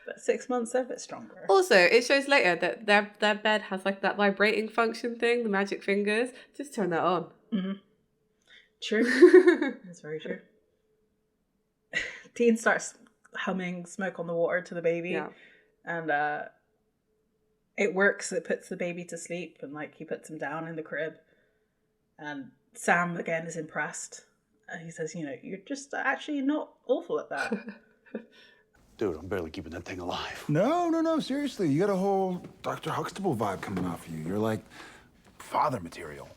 But 6 months, they're a bit stronger. Also, it shows later that their bed has like that vibrating function thing, the magic fingers. Just turn that on. Mm-hmm. True. That's very true. Dean starts humming Smoke on the Water to the baby, and it works. It puts the baby to sleep, and like he puts him down in the crib, and Sam again is impressed, and he says, you're just actually not awful at that. Dude, I'm barely keeping that thing alive. No, seriously. You got a whole Dr. Huxtable vibe coming off you. You're like father material.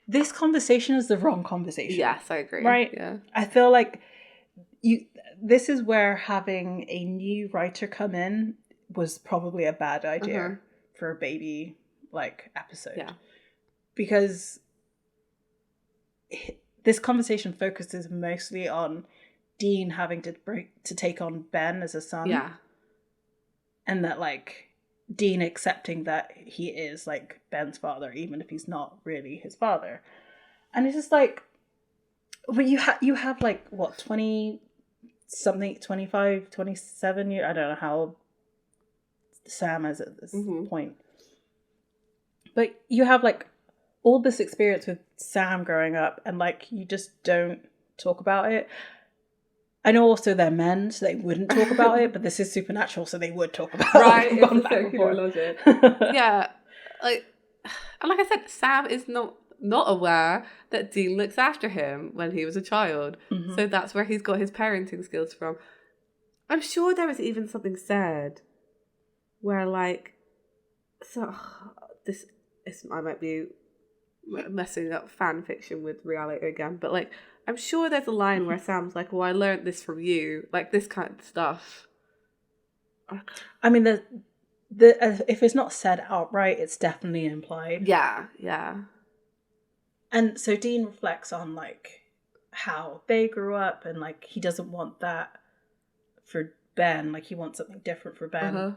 This conversation is the wrong conversation. Yes, I agree. Right? Yeah. I feel like this is where having a new writer come in was probably a bad idea for a baby like episode. Yeah. Because this conversation focuses mostly on Dean having to take on Ben as a son. Yeah. And that like Dean accepting that he is like Ben's father, even if he's not really his father. And it's just like, but you have like what, 20 something, 25, 27 years, I don't know how old Sam is at this point. But you have like all this experience with Sam growing up, and like you just don't talk about it. I know also they're men, so they wouldn't talk about it, but this is supernatural, so they would talk about it. Right, it's the circular logic. Yeah. And like I said, Sam is not aware that Dean looks after him when he was a child. Mm-hmm. So that's where he's got his parenting skills from. I'm sure there was even something said where like, I might be messing up fan fiction with reality again, but like, I'm sure there's a line where Sam's like, well, I learned this from you, like this kind of stuff. I mean, if it's not said outright, it's definitely implied. Yeah. And so Dean reflects on like how they grew up, and like he doesn't want that for Ben, like he wants something different for Ben.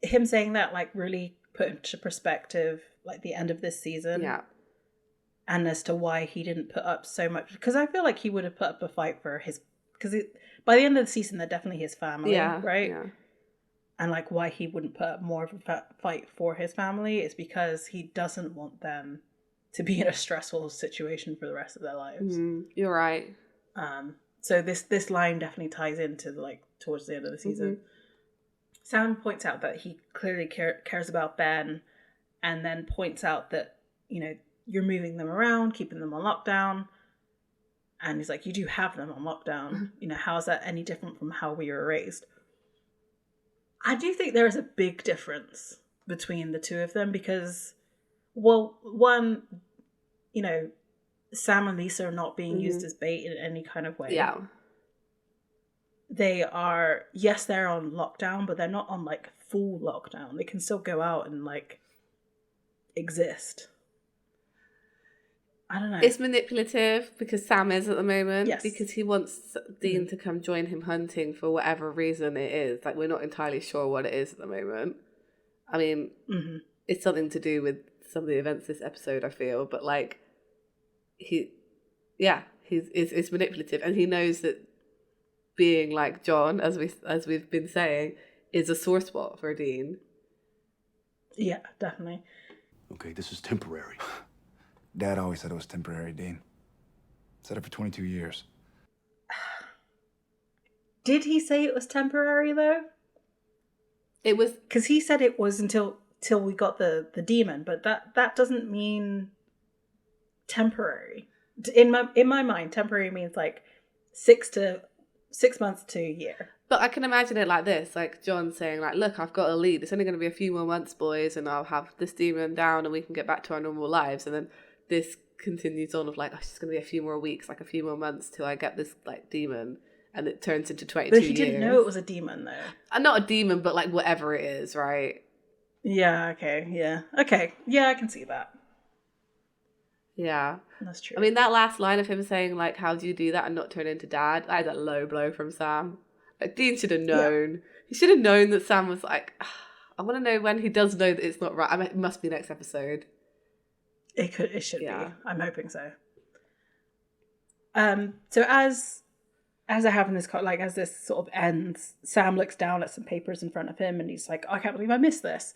Him saying that like really put into perspective like the end of this season. Yeah. And as to why he didn't put up so much, because I feel like he would have put up a fight for his, because by the end of the season they're definitely his family, right? Yeah. And like why he wouldn't put up more of a fight for his family is because he doesn't want them to be in a stressful situation for the rest of their lives. You're right. So this line definitely ties into like towards the end of the season. Sam points out that he clearly cares about Ben, and then points out that you're moving them around, keeping them on lockdown. And he's like, you do have them on lockdown. How is that any different from how we were raised? I do think there is a big difference between the two of them because, well, one, you know, Sam and Lisa are not being used as bait in any kind of way. Yeah. They are, yes, they're on lockdown, but they're not on like full lockdown. They can still go out and like exist. I don't know. It's manipulative because Sam is at the moment. Yes. Because he wants Dean to come join him hunting for whatever reason it is. Like, we're not entirely sure what it is at the moment. I mean, it's something to do with some of the events this episode, I feel. But, like, it's manipulative. And he knows that being like John, as we've been saying, is a sore spot for Dean. Yeah, definitely. Okay, this is temporary. Dad always said it was temporary, Dean. Said it for 22 years. Did he say it was temporary though? It was, because he said it was till we got the demon, but that doesn't mean temporary. In my mind, temporary means like 6 months to a year. but I can imagine it like this, like John saying, like, look, I've got a lead. It's only going to be a few more months, boys, and I'll have this demon down and we can get back to our normal lives. And then this continues on of like, oh, it's just going to be a few more weeks, like a few more months till I get this like demon. And it turns into 22 But he years. didn't know it was a demon though. Not a demon, but like whatever it is, right? Yeah, okay, yeah. Okay, yeah, I can see that. Yeah. That's true. I mean, that last line of him saying, like, how do you do that and not turn into dad? That is a low blow from Sam. Like, Dean should have known. Yeah. He should have known that Sam was like, I want to know when he does know that it's not right. I mean, it must be next episode. It should be. I'm hoping so. So as I have in this, like, as this sort of ends, Sam looks down at some papers in front of him and he's like, I can't believe I missed this.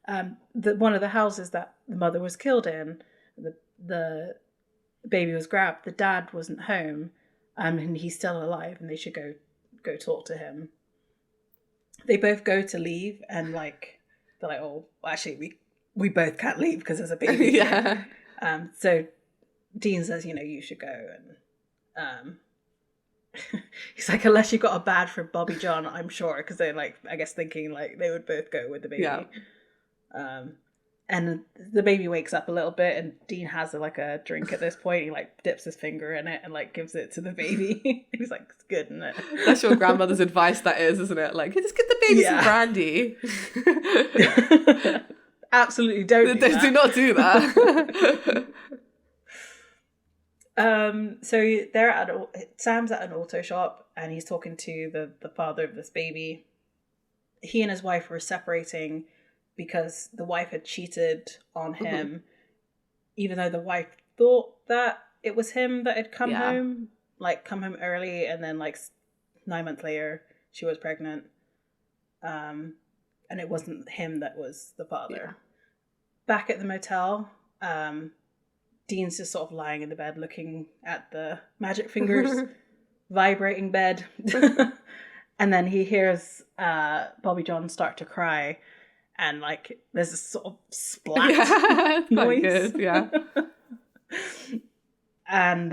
One of the houses that the mother was killed in, the baby was grabbed, the dad wasn't home, and he's still alive and they should go talk to him. They both go to leave and like, they're like, oh, well, actually we both can't leave because there's a baby. Yeah. So Dean says, you should go, and he's like, unless you got a bad for Bobby John, I'm sure, because they're like, I guess thinking like they would both go with the baby. Yeah. And the baby wakes up a little bit, and Dean has like a drink at this point. He like dips his finger in it and like gives it to the baby. He's like, it's good, isn't it? That's your grandmother's advice, that is, isn't it? Like, just get the baby some brandy. Absolutely don't do that. Do not do that. So they're Sam's at an auto shop and he's talking to the father of this baby. He and his wife were separating because the wife had cheated on him, even though the wife thought that it was him that had come home early, and then like 9 months later she was pregnant. And it wasn't him that was the father. Yeah. Back at the motel, Dean's just sort of lying in the bed looking at the magic fingers vibrating bed. And then he hears Bobby John start to cry, and like there's a sort of splat noise. Good, yeah. And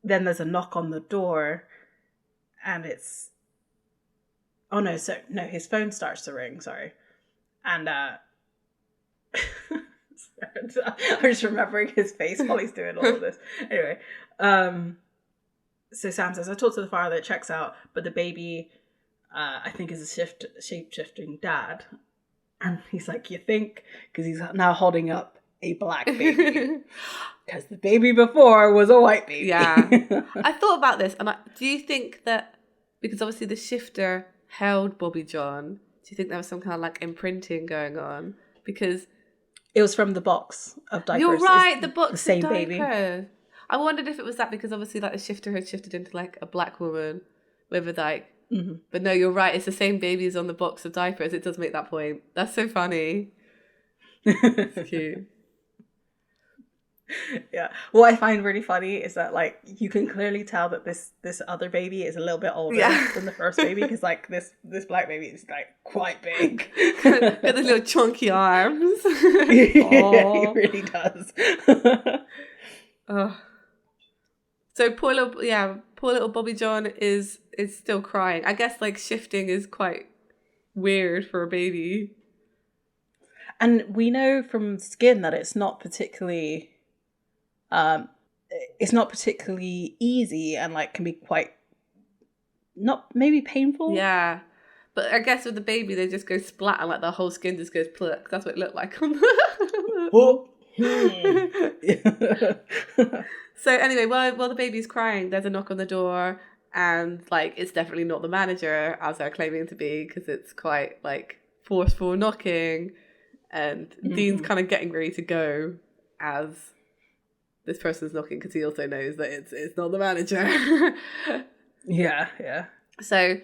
then there's a knock on the door, and it's his phone starts to ring, sorry. And I'm just remembering his face while he's doing all of this. Anyway, so Sam says, I talked to the father, it checks out, but the baby, I think, is a shape-shifting dad. And he's like, you think? Because he's now holding up a black baby. Because the baby before was a white baby. Yeah. I thought about this, and do you think that, because obviously the shifter held Bobby John, do you think there was some kind of like imprinting going on? Because it was from the box of diapers. You're right, the box the same of diapers. Baby. I wondered if it was that, because obviously like the shifter had shifted into like a black woman with like, but no, you're right, it's the same baby as on the box of diapers. It does make that point. That's so funny. It's cute. Yeah. What I find really funny is that like you can clearly tell that this other baby is a little bit older than the first baby, because like this black baby is like quite big. Got those little chunky arms. Yeah, he really does. So poor little Bobby John is still crying. I guess like shifting is quite weird for a baby. And we know from Skin that it's not particularly easy, and like can be quite not maybe painful. Yeah. But I guess with the baby, they just go splat and like the whole skin just goes pluck. That's what it looked like on So anyway, while the baby's crying, there's a knock on the door, and like it's definitely not the manager as they're claiming to be, because it's quite like forceful knocking, and Dean's kind of getting ready to go as this person's knocking, because he also knows that it's not the manager. Yeah. So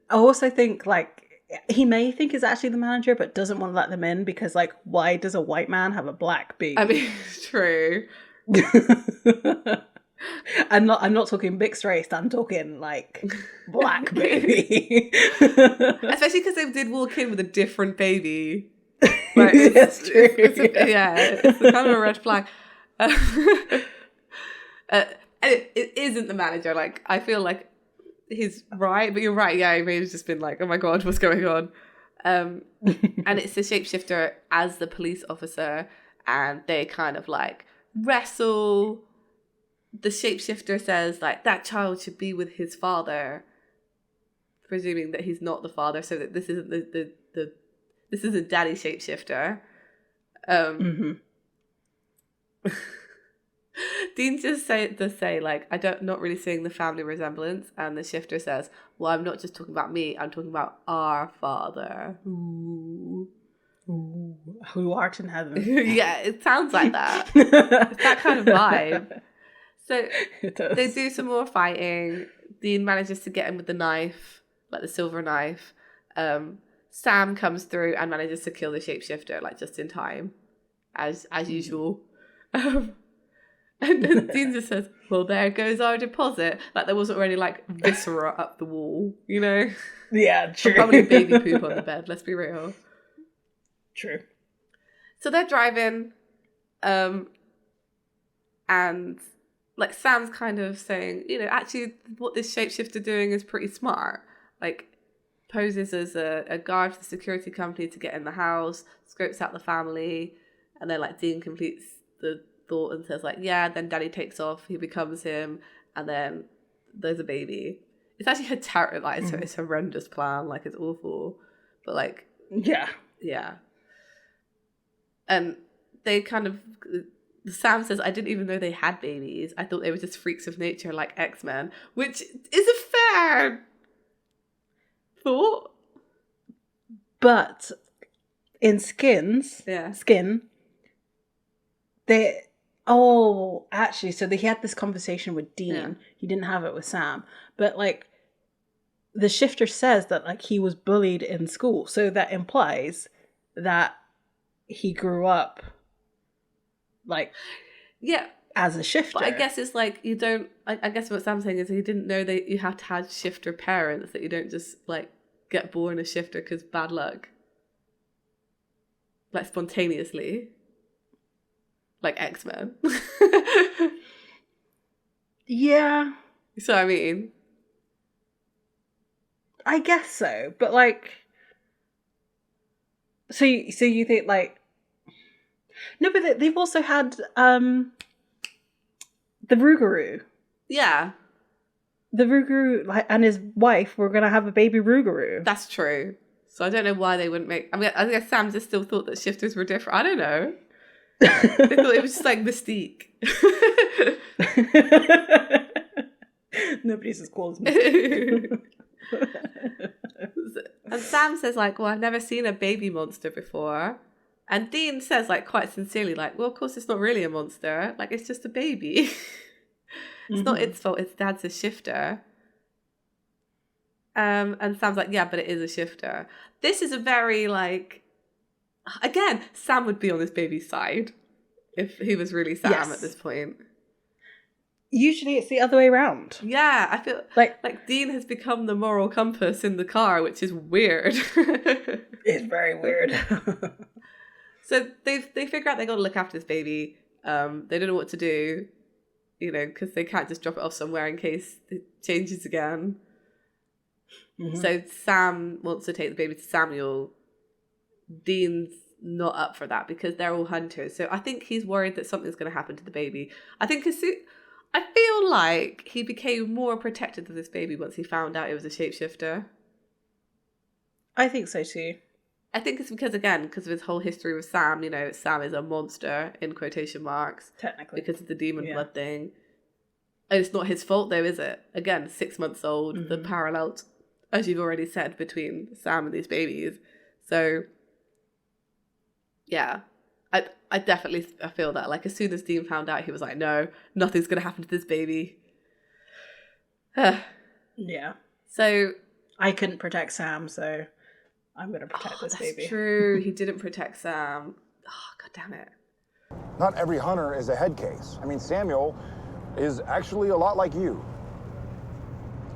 I also think like he may think it's actually the manager, but doesn't want to let them in because like, why does a white man have a black baby? I mean, it's true. I'm not talking mixed race. I'm talking like black baby. Especially because they did walk in with a different baby. Like, That's true. It's kind of a red flag. And it isn't the manager. Like, I feel like he's right, but you're right. Yeah, he may have just been like, "Oh my god, what's going on?" And it's the shapeshifter as the police officer, and they kind of like wrestle. The shapeshifter says like that child should be with his father, presuming that he's not the father, so that this isn't this isn't daddy shapeshifter. Dean just say like, I don't not really seeing the family resemblance, and the shifter says, well, I'm not just talking about me, I'm talking about our father. Ooh. Who art in heaven. Yeah, it sounds like that. It's that kind of vibe. So they do some more fighting. Dean manages to get him with the knife, like the silver knife. Sam comes through and manages to kill the shapeshifter, like just in time, as usual. And then Dean just says, well, there goes our deposit. Like there wasn't already like viscera up the wall, you know? Yeah, true. Or probably baby poop on the bed, let's be real. True. So they're driving, and like Sam's kind of saying, you know, actually what this shapeshifter doing is pretty smart. Like poses as a guard for the security company to get in the house, scopes out the family, and then like Dean completes the thought and says like, yeah, then daddy takes off, he becomes him, and then there's a baby. It's actually it's a horrendous plan, like it's awful, but like yeah. And they kind of, Sam says, I didn't even know they had babies, I thought they were just freaks of nature like X-Men, which is a fair thought, but in Skin, actually, so he had this conversation with Dean. Yeah. He didn't have it with Sam. But, like, the shifter says that, like, he was bullied in school. So that implies that he grew up, like, yeah, as a shifter. But I guess it's like, you don't, I guess what Sam's saying is he didn't know that you have to have shifter parents, that you don't just, like, get born a shifter because bad luck. Like, spontaneously. Like X-Men. Yeah. So I mean, I guess so, but like, so you think like, no, but they've also had the Rougarou. Yeah. The Rougarou, like, and his wife were gonna have a baby Rougarou. That's true. So I don't know why they wouldn't make. I mean, I guess Sam just still thought that shifters were different. I don't know. They thought it was just like Mystique. Nobody's as cool as Mystique. And Sam says like, well, I've never seen a baby monster before. And Dean says like quite sincerely like, well, of course it's not really a monster. Like it's just a baby. It's not its fault. Its dad's a shifter. And Sam's like, yeah, but it is a shifter. This is a very like, again, Sam would be on this baby's side if he was really Sam at this point. Usually it's the other way around. Yeah, I feel like Dean has become the moral compass in the car, which is weird. It's very weird. So they figure out they got to look after this baby. They don't know what to do, you know, because they can't just drop it off somewhere in case it changes again. So Sam wants to take the baby to Samuel, Dean's not up for that because they're all hunters. So I think he's worried that something's going to happen to the baby. I feel like he became more protective of this baby once he found out it was a shapeshifter. I think so too. I think it's because of his whole history with Sam. You know, Sam is a monster, in quotation marks. Technically. Because of the demon blood thing. And it's not his fault though, is it? Again, 6 months old, the parallels, as you've already said, between Sam and these babies. So, yeah. I definitely feel that. Like, as soon as Dean found out, he was like, no, nothing's going to happen to this baby. Yeah. So... I couldn't protect Sam, so I'm going to protect this baby. That's true. He didn't protect Sam. Oh, God damn it. Not every hunter is a head case. I mean, Samuel is actually a lot like you.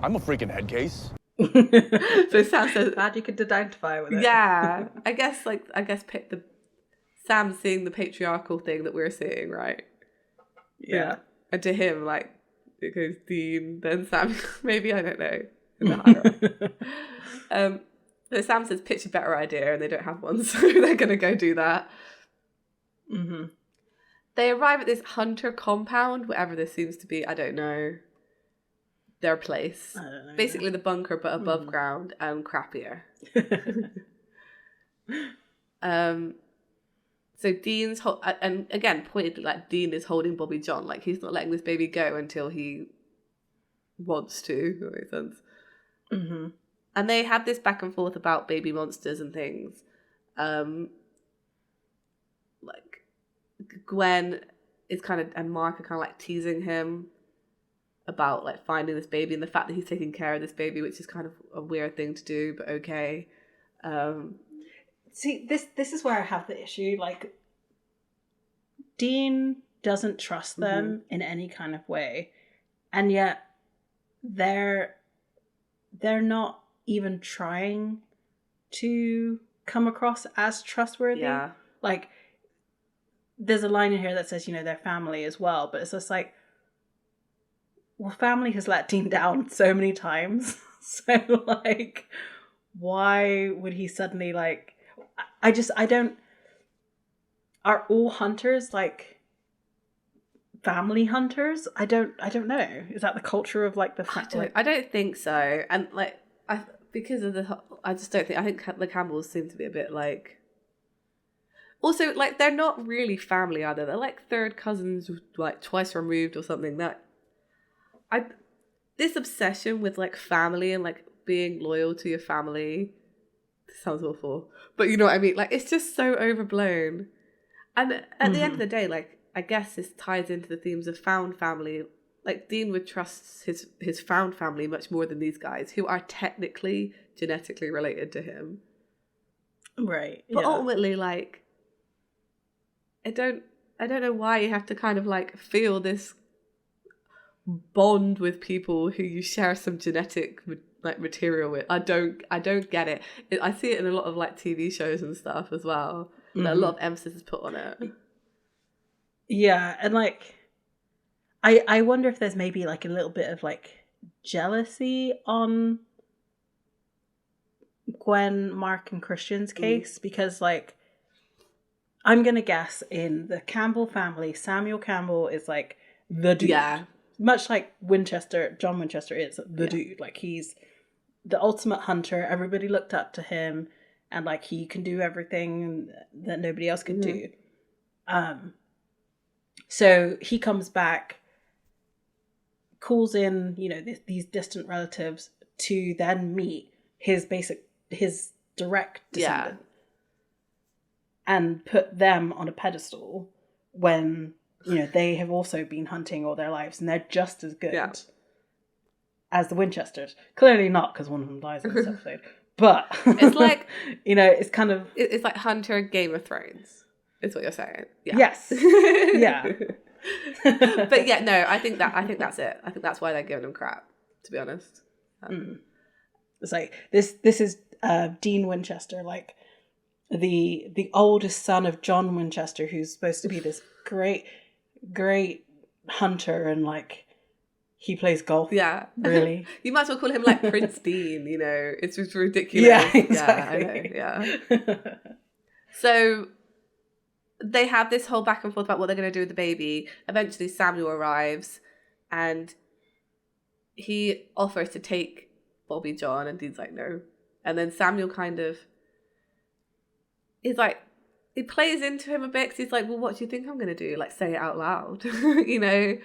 I'm a freaking head case. So Sam says... Glad you could identify with it. Yeah. I guess Sam's seeing the patriarchal thing that we're seeing, right? Yeah. And to him, like, it goes Dean, then Sam. Maybe, I don't know. In the hierarchy. So Sam says, pitch a better idea, and they don't have one, so they're going to go do that. Mm-hmm. They arrive at this hunter compound, whatever this seems to be. I don't know. Their place. I don't know. Basically the bunker, but above ground and crappier. So Dean's... and again, pointedly, like, Dean is holding Bobby John. Like, he's not letting this baby go until he wants to. That makes sense. Mm-hmm. And they have this back and forth about baby monsters and things. Like, Gwen is kind of... And Mark are kind of, like, teasing him about, like, finding this baby and the fact that he's taking care of this baby, which is kind of a weird thing to do, but okay. See, this is where I have the issue. Like, Dean doesn't trust them in any kind of way, and yet they're not even trying to come across as trustworthy. Yeah. Like, there's a line in here that says, you know, they're family as well, but it's just like, well, family has let Dean down so many times. So, like, why would he suddenly, like... I don't... Are all hunters, like, family hunters? I don't know. Is that the culture of, like, the... I don't think so. And, like, because of I just don't think... I think the Campbells seem to be a bit, like... Also, like, they're not really family either. They're, like, third cousins, like, twice removed or something. This obsession with, like, family and, like, being loyal to your family... Sounds awful. But you know what I mean? Like, it's just so overblown. And at the end of the day, like, I guess this ties into the themes of found family. Like, Dean would trust his found family much more than these guys, who are technically genetically related to him. Right. But ultimately, like, I don't know why you have to kind of, like, feel this bond with people who you share some genetic like material with. I don't get it. I see it in a lot of, like, TV shows and stuff as well. A lot of emphasis is put on it. Yeah, and, like, I wonder if there's maybe, like, a little bit of, like, jealousy on Gwen, Mark, and Christian's case, because, like, I'm gonna guess in the Campbell family, Samuel Campbell is, like, the dude. Yeah. Much like John Winchester is the dude. Like, he's the ultimate hunter. Everybody looked up to him, and, like, he can do everything that nobody else could do. So he comes back, calls in, you know, these distant relatives to then meet his direct descendant, and put them on a pedestal when, you know, they have also been hunting all their lives, and they're just as good as the Winchesters. Clearly not, because one of them dies in this episode. But it's like, you know, it's kind of... It's like Hunter Game of Thrones, is what you're saying. Yeah. Yes. Yeah. But yeah, no, I think that's it. I think that's why they're giving him crap, to be honest. It's like, this is Dean Winchester, like, the oldest son of John Winchester, who's supposed to be this great hunter, and, like, he plays golf. Yeah. Really. You might as well call him, like, Prince Dean, you know. It's just ridiculous. Yeah, exactly. Yeah, I know, yeah. So they have this whole back and forth about what they're going to do with the baby. Eventually Samuel arrives and he offers to take Bobby John and Dean's like, no. And then Samuel kind of is like, he plays into him a bit because he's like, well, what do you think I'm going to do? Like, say it out loud, you know?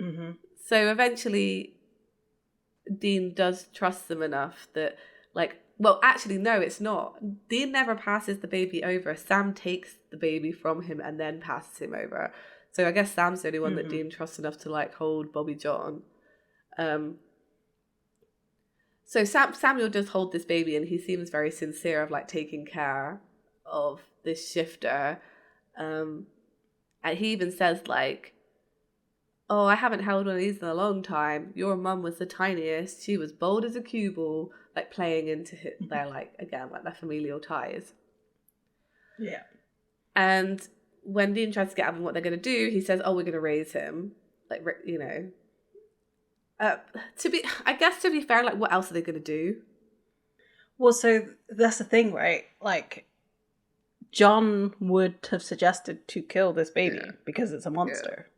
Mm-hmm. So eventually Dean does trust them enough that, like, well, actually, no, it's not. Dean never passes the baby over. Sam takes the baby from him and then passes him over. So I guess Sam's the only one that Dean trusts enough to, like, hold Bobby John. So Samuel does hold this baby and he seems very sincere of, like, taking care of this shifter. And he even says, like, oh, I haven't held one of these in a long time. Your mum was the tiniest. She was bold as a cue ball, like playing into their, like, again, like their familial ties. Yeah. And when Dean tries to get out of what they're going to do, he says, oh, we're going to raise him. Like, you know. To be fair, like, what else are they going to do? Well, so that's the thing, right? Like, John would have suggested to kill this baby because it's a monster.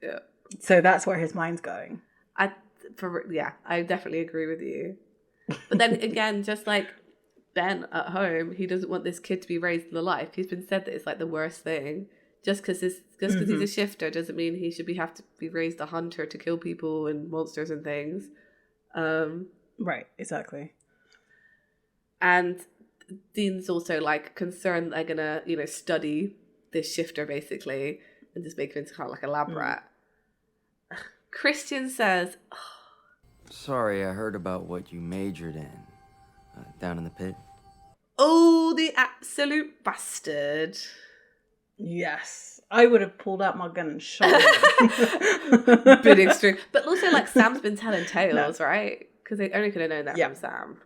Yeah. So that's where his mind's going. I definitely agree with you. But then again, just like Ben at home, he doesn't want this kid to be raised in the life. He's been said that it's like the worst thing. Just because he's a shifter doesn't mean he should have to be raised a hunter to kill people and monsters and things. Right, exactly. And Dean's also like concerned they're gonna, you know, study this shifter basically and just make him into kind of like a lab rat. Christian says, Sorry, I heard about what you majored in. Down in the pit. oh, the absolute bastard. Yes. I would have pulled out my gun and shot him. Bit extreme. But also, like, Sam's been telling tales, right? Because they only could have known that from Sam.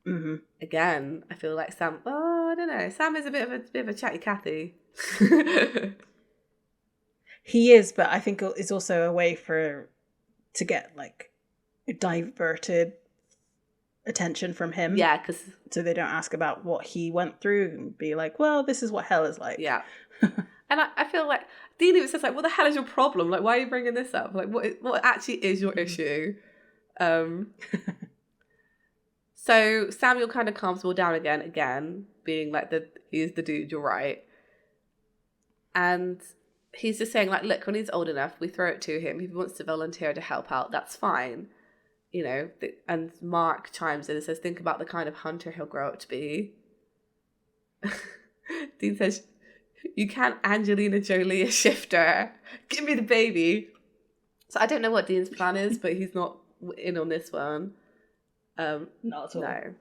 Mm-hmm. Again, I feel like Sam, I don't know. Sam is a bit of a chatty Cathy. He is, but I think it's also a way to get, like, diverted attention from him. Yeah, because... So they don't ask about what he went through and be like, well, this is what hell is like. Yeah. And I feel like Dean even says, like, what the hell is your problem? Like, why are you bringing this up? Like, what actually is your issue? So Samuel kind of calms all down again, being like, he's the dude, you're right. And he's just saying, like, look, when he's old enough, we throw it to him. If he wants to volunteer to help out, that's fine. You know, and Mark chimes in and says, think about the kind of hunter he'll grow up to be. Dean says, you can't Angelina Jolie a shifter. Give me the baby. So I don't know what Dean's plan is, but he's not in on this one. Not at all. No.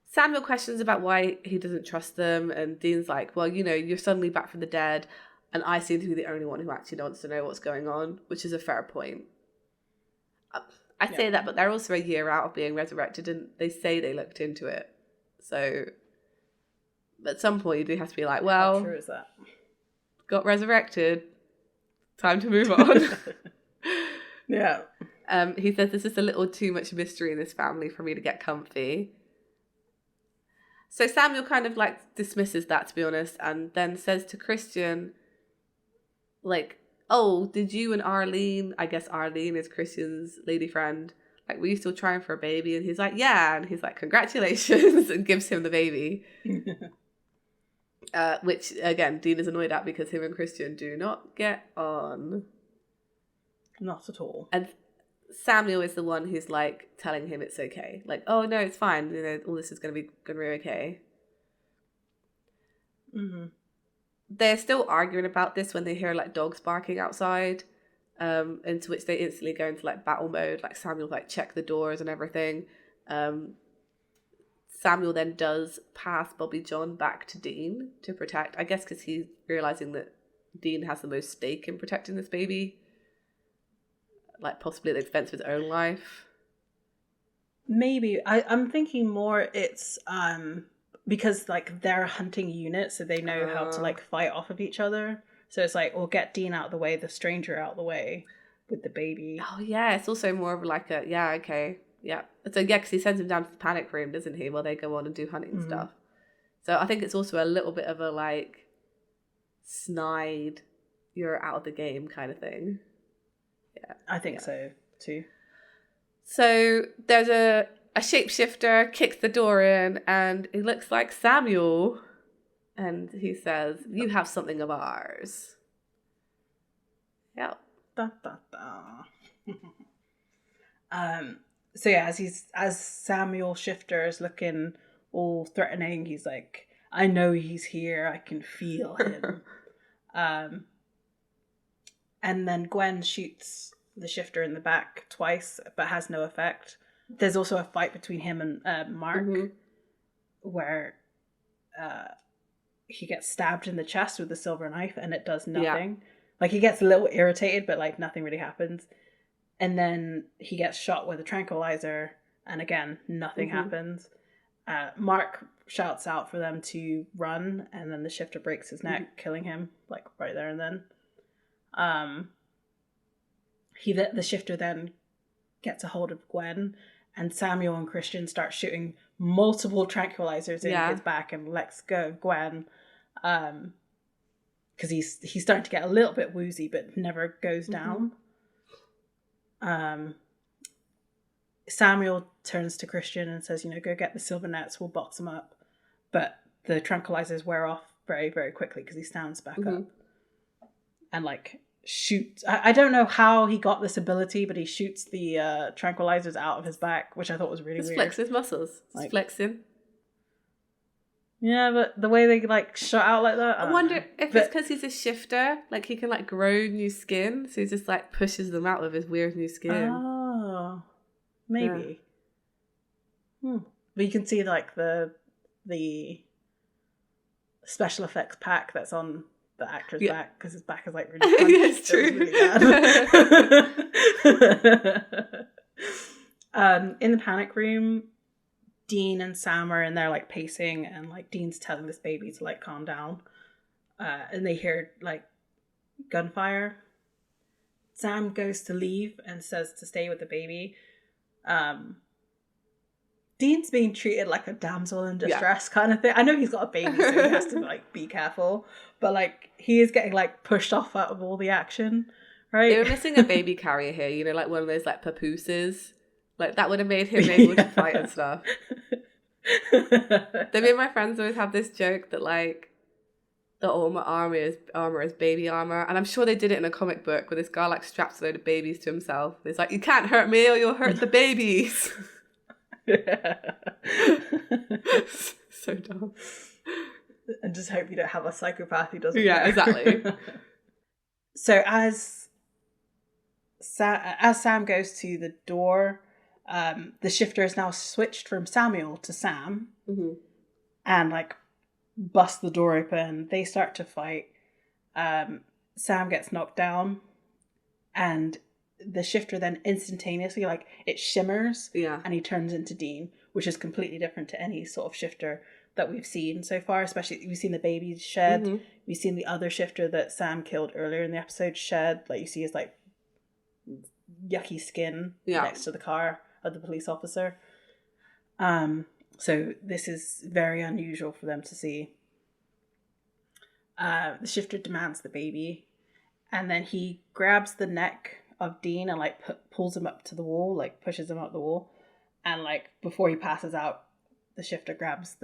Samuel questions about why he doesn't trust them, and Dean's like, well, you know, you're suddenly back from the dead, and I seem to be the only one who actually wants to know what's going on, which is a fair point. I say that, but they're also a year out of being resurrected, and they say they looked into it. So at some point, you do have to be like, well, how true is that? Got resurrected. Time to move on. Yeah. He says there's just a little too much mystery in this family for me to get comfy. So Samuel kind of like dismisses that, to be honest, and then says to Christian, like, oh, did you and Arlene, I guess Arlene is Christian's lady friend, like, were you still trying for a baby? And he's like, yeah. And he's like, congratulations, and gives him the baby. Which, again, Dean is annoyed at because him and Christian do not get on. Not at all. And Samuel is the one who's, like, telling him it's okay. Like, oh, no, it's fine. You know, all this is going to be okay. Mm-hmm. They're still arguing about this when they hear, like, dogs barking outside, into which they instantly go into, like, battle mode. Like, Samuel, like, check the doors and everything. Samuel then does pass Bobby John back to Dean to protect, I guess because he's realising that Dean has the most stake in protecting this baby. Like, possibly at the expense of his own life. Maybe. I'm thinking more it's because, like, they're a hunting unit, so they know how to, like, fight off of each other. So it's like, we'll get Dean out of the way, the stranger out of the way with the baby. Oh, yeah. It's also more of like a, yeah, okay. Yeah. So, yeah, because he sends him down to the panic room, doesn't he? While they go on and do hunting stuff. So I think it's also a little bit of a like snide, you're out of the game kind of thing. Yeah, I think so too. So there's a shapeshifter kicks the door in, and he looks like Samuel, and he says, "You have something of ours." Yeah. Da, da, da. So yeah, as Samuel Shifter is looking all threatening, he's like, I know he's here, I can feel him. And then Gwen shoots the Shifter in the back twice, but has no effect. There's also a fight between him and Mark, where he gets stabbed in the chest with a silver knife, and it does nothing. Yeah. Like, he gets a little irritated, but like nothing really happens. And then he gets shot with a tranquilizer, and again, nothing happens. Mark shouts out for them to run, and then the Shifter breaks his neck, killing him, like, right there and then. The Shifter then gets a hold of Gwen, and Samuel and Christian start shooting multiple tranquilizers in his back and lets go of Gwen. Because he's starting to get a little bit woozy, but never goes down. Samuel turns to Christian and says, go get the silver nets, we'll box him up. But the tranquilizers wear off very, very quickly because he stands back up. And like shoots. I don't know how he got this ability, but he shoots the tranquilizers out of his back, which I thought was really weird. Flex his muscles. Like, flexing. Yeah, but the way they like shot out like that. I wonder if it's because he's a shifter, like he can like grow new skin, so he just like pushes them out with his weird new skin. Oh, maybe. Yeah. But you can see like the special effects pack that's on the actor's back, because his back is like really punched. Yeah, it's true. Really bad. In the panic room, Dean and Sam are in there like pacing, and like Dean's telling this baby to like calm down, and they hear like gunfire. Sam goes to leave and says to stay with the baby. Dean's being treated like a damsel in distress kind of thing. I know he's got a baby, so he has to like be careful, but like he is getting like pushed off out of all the action, right? They were missing a baby carrier here, like one of those like papooses. Like, that would have made him able to fight and stuff. Me and my friends always have this joke that, like, the ultimate armor is baby armor. And I'm sure they did it in a comic book where this guy, like, straps a load of babies to himself. It's like, you can't hurt me or you'll hurt the babies. So dumb. And just hope you don't have a psychopath who doesn't care. Exactly. So as Sam goes to the door, the Shifter is now switched from Samuel to Sam, and like bust the door open. They start to fight. Sam gets knocked down, and the Shifter then instantaneously, like, it shimmers, and he turns into Dean, which is completely different to any sort of Shifter that we've seen so far. Especially, we've seen the baby shed. We've seen the other Shifter that Sam killed earlier in the episode shed. Like, you see his like yucky skin next to the car of the police officer. So this is very unusual for them to see. The Shifter demands the baby, and then he grabs the neck of Dean and like pulls him up to the wall, like pushes him up the wall, and like before he passes out, the Shifter grabs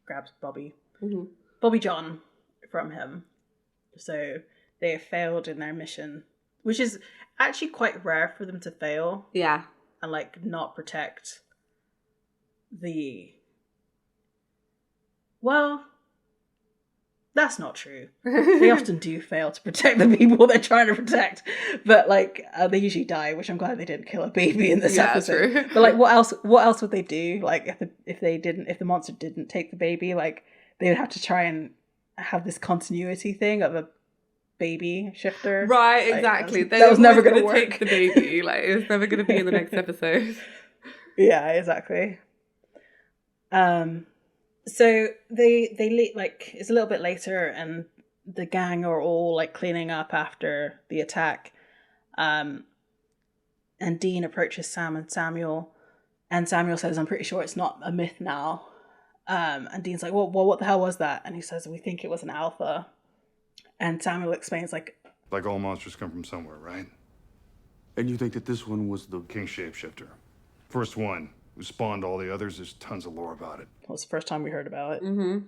grabs Bobby John from him. So they have failed in their mission, which is actually quite rare for them to fail. Yeah. And like not protect the... Well, that's not true. They often do fail to protect the people they're trying to protect, but like they usually die, which I'm glad they didn't kill a baby in this episode. True. But like, what else would they do? Like, if the monster didn't take the baby, like they would have to try and have this continuity thing of a baby Shifter. Right, exactly. That was never going to work. Take the baby. Like, it was never going to be in the next episode. Yeah, exactly. So they like, it's a little bit later, and the gang are all like cleaning up after the attack. And Dean approaches Sam and Samuel, and Samuel says, "I'm pretty sure it's not a myth now." And Dean's like, well, what the hell was that? And he says, we think it was an alpha. And Samuel explains, like all monsters come from somewhere, right? And you think that this one was the... King Shapeshifter. First one who spawned all the others. There's tons of lore about it. It was the first time we heard about it. Mm-hmm.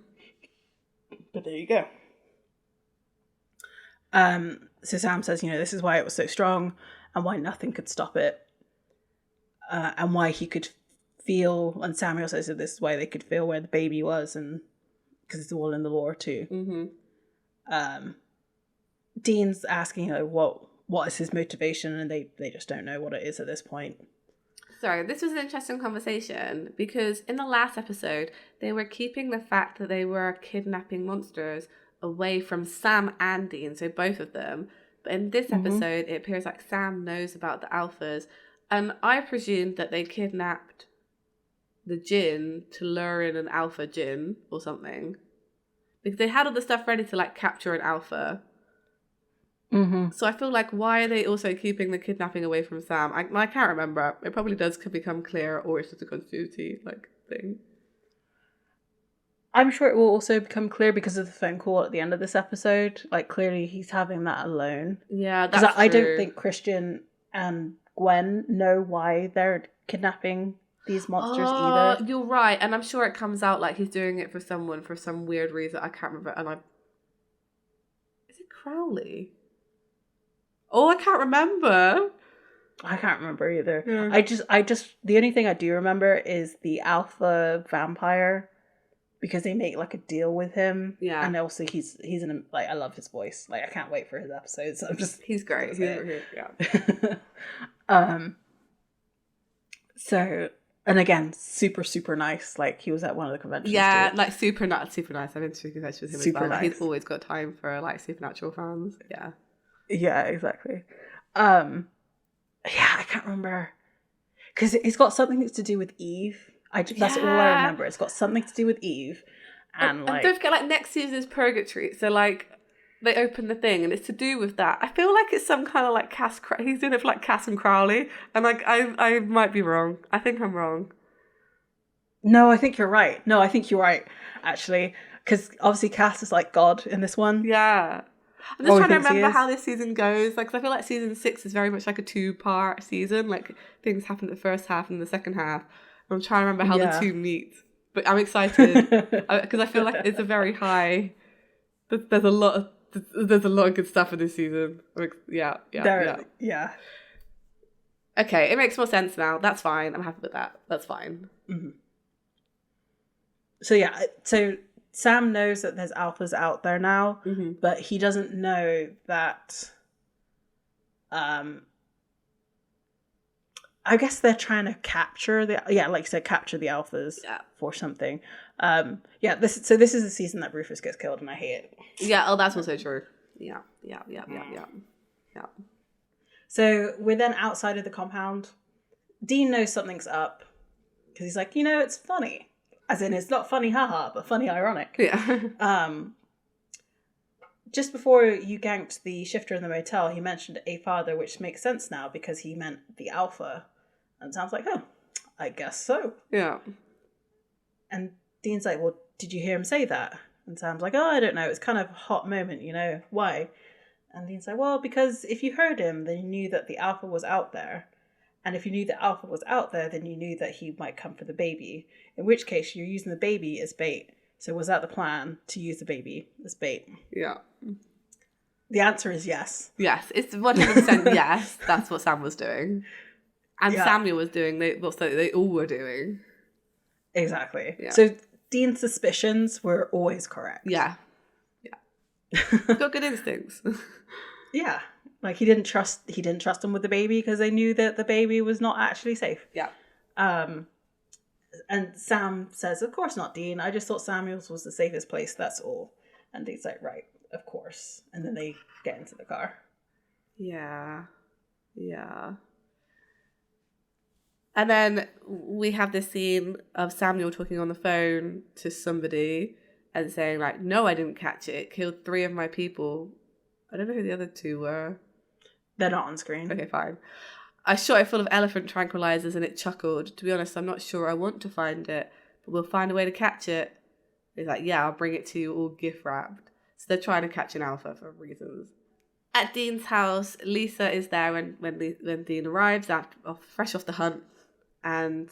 But there you go. So Sam says, this is why it was so strong and why nothing could stop it. And why he could feel, and Samuel says that this is why they could feel where the baby was, and because it's all in the lore too. Mm-hmm. Dean's asking, what is his motivation, and they just don't know what it is at this point. Sorry, this was an interesting conversation because in the last episode, they were keeping the fact that they were kidnapping monsters away from Sam and Dean, so both of them. But in this episode, it appears like Sam knows about the alphas, and I presumed that they kidnapped the djinn to lure in an alpha djinn or something, because they had all the stuff ready to like capture an alpha. So I feel like, why are they also keeping the kidnapping away from Sam? I can't remember. It probably could become clear, or it's just a continuity thing. I'm sure it will also become clear because of the phone call at the end of this episode. Like, clearly he's having that alone. Yeah, that's true. I don't think Christian and Gwen know why they're kidnapping these monsters either. You're right, and I'm sure it comes out like he's doing it for someone for some weird reason. I can't remember. Is it Crowley? Oh, I can't remember. I can't remember either. Yeah. I just the only thing I do remember is the alpha vampire, because they make like a deal with him. Yeah. And also he's in I love his voice. Like, I can't wait for his episodes. He's great. Yeah. So, and again, super, super nice. Like, he was at one of the conventions. Yeah, too. like super nice. I've been to conventions with him Super as well. Like, nice. he's always got time for like supernatural fans. Yeah. Yeah, exactly. Yeah, I can't remember. Because it's got something to do with Eve. That's all I remember. It's got something to do with Eve. And don't forget, like, next season's Purgatory. So, like, they open the thing and it's to do with that. I feel like it's some kind of, like, he's doing it for, like, Cass and Crowley. And, like, I might be wrong. I think I'm wrong. No, I think you're right. Actually. Because, obviously, Cass is, like, God in this one. Yeah. I'm just trying to remember how this season goes. Like, 'cause I feel like season 6 is very much like a 2-part season. Like, things happen in the first half and the second half. I'm trying to remember how the two meet. But I'm excited because I feel like it's a very high. There's a lot of good stuff in this season. Yeah. Okay, it makes more sense now. That's fine. I'm happy with that. That's fine. Mm-hmm. So Sam knows that there's alphas out there now, but he doesn't know that. I guess they're trying to capture capture the alphas for something. This is the season that Rufus gets killed, and I hate it. Yeah. Oh, that's also true. Yeah. So we're then outside of the compound. Dean knows something's up because he's like, it's funny. As in, it's not funny, haha, but funny, ironic. Yeah. Just before you ganked the shifter in the motel, he mentioned a father, which makes sense now because he meant the alpha. And Sam's like, oh, I guess so. Yeah. And Dean's like, well, did you hear him say that? And Sam's like, oh, I don't know. It's kind of a hot moment, Why? And Dean's like, well, because if you heard him, then you knew that the alpha was out there. And if you knew that alpha was out there, then you knew that he might come for the baby. In which case, you're using the baby as bait. So was that the plan, to use the baby as bait? Yeah. The answer is yes. Yes, it's 100% yes. That's what Sam was doing. And Samuel was doing, they all were doing. Exactly. Yeah. So Dean's suspicions were always correct. Yeah. Got good instincts. Yeah. Like, he didn't trust him with the baby because they knew that the baby was not actually safe. Yeah. And Sam says, of course not, Dean. I just thought Samuel's was the safest place, that's all. And Dean's like, right, of course. And then they get into the car. Yeah. And then we have this scene of Samuel talking on the phone to somebody and saying, like, no, I didn't catch it. It killed 3 of my people. I don't know who the other 2 were. They're not on screen. Okay, fine. I shot it full of elephant tranquilizers and it chuckled. To be honest, I'm not sure I want to find it. we'll find a way to catch it. He's like, yeah, I'll bring it to you all gift wrapped. So they're trying to catch an alpha for reasons. At Dean's house, Lisa is there when Dean arrives, fresh off the hunt, and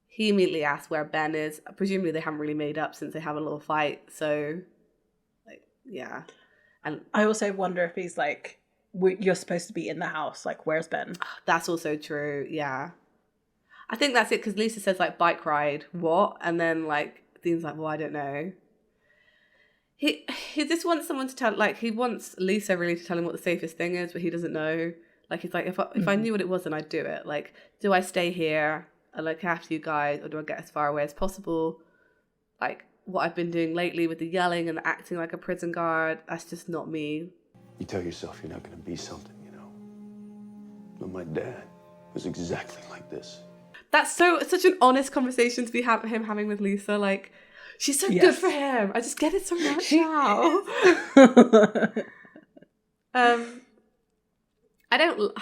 he immediately asks where Ben is. Presumably they haven't really made up since they have a little fight. So, like, yeah. And I also wonder if he's like, you're supposed to be in the house. Like, where's Ben? That's also true. Yeah. I think that's it because Lisa says, like, bike ride. What? And then, like, Dean's like, well, I don't know. He just wants someone to tell, like, he wants Lisa really to tell him what the safest thing is, but he doesn't know. Like, he's like, if I knew what it was, then I'd do it. Like, do I stay here and look after you guys, or do I get as far away as possible? Like, what I've been doing lately with the yelling and the acting like a prison guard, that's just not me. You tell yourself you're not going to be something, you know. But my dad was exactly like this. That's such an honest conversation to be him having with Lisa. Like, she's so good for him. I just get it so much now. I don't...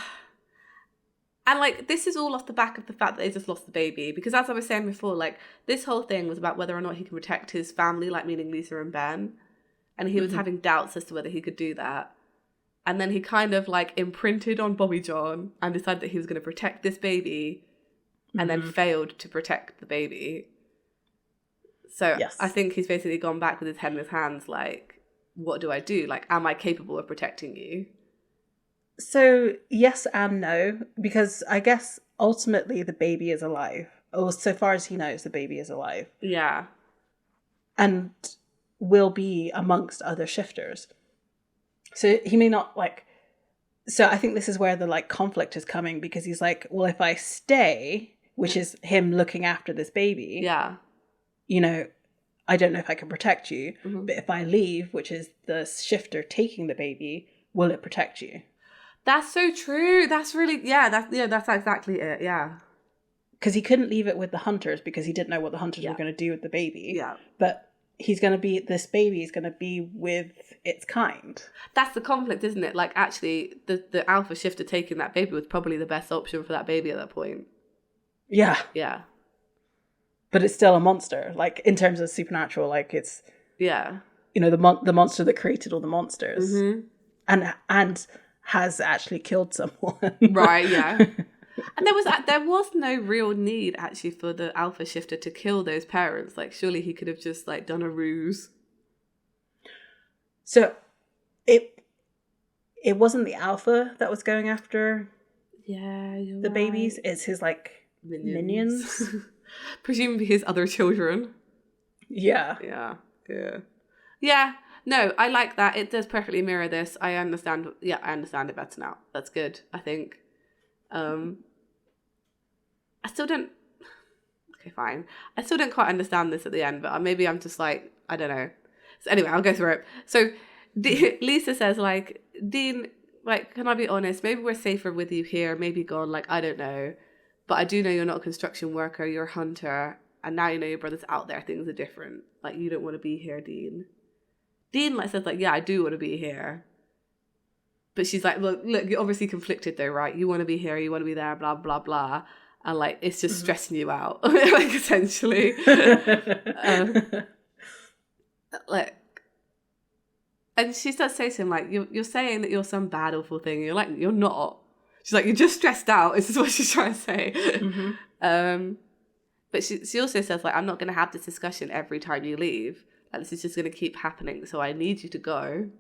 And, like, this is all off the back of the fact that they just lost the baby. Because as I was saying before, like, this whole thing was about whether or not he can protect his family, like, meaning Lisa and Ben. And he was having doubts as to whether he could do that. And then he kind of, like, imprinted on Bobby John and decided that he was going to protect this baby and then failed to protect the baby. So I think he's basically gone back with his head in his hands, like, what do I do? Like, am I capable of protecting you? So, yes and no, because I guess ultimately the baby is alive. Or so far as he knows, the baby is alive. Yeah. And will be amongst other shifters. So he may not, like... So I think this is where the, like, conflict is coming, because he's like, well, if I stay, which is him looking after this baby, you know, I don't know if I can protect you. But if I leave, which is the shifter taking the baby, will it protect you? That's so true. That's really, that's exactly it. Yeah. Because he couldn't leave it with the hunters because he didn't know what the hunters were going to do with the baby. Yeah. But this baby is going to be with its kind. That's the conflict, isn't it? Like, actually, the alpha shifter taking that baby was probably the best option for that baby at that point. Yeah. Yeah. But it's still a monster. Like, in terms of supernatural, like, it's... Yeah. You know, the monster that created all the monsters. And has actually killed someone. Right, yeah. And there was no real need, actually, for the alpha shifter to kill those parents. Like, surely he could have just, like, done a ruse. So, it wasn't the alpha that was going after the babies. It's his, like, minions. Presumably his other children. Yeah. Yeah. No, I like that. It does perfectly mirror this. I understand it better now. That's good, I think. I still don't... Okay, fine. I still don't quite understand this at the end, but maybe I'm just like, I don't know. So anyway, I'll go through it. So Lisa says, like, Dean, like, can I be honest? Maybe we're safer with you here. Maybe gone. Like, I don't know. But I do know you're not a construction worker. You're a hunter. And now you know your brother's out there. Things are different. Like, you don't want to be here, Dean. Dean, like, says, like, yeah, I do want to be here. But she's like, look, you're obviously conflicted though, right? You want to be here, you want to be there, blah, blah, blah. And, like, it's just stressing you out, like, essentially. Like, and she starts saying to him, like, you're saying that you're some bad, awful thing. You're like, you're not. She's like, you're just stressed out. This is what she's trying to say. But she also says, like, I'm not going to have this discussion every time you leave. Like, this is just going to keep happening. So I need you to go.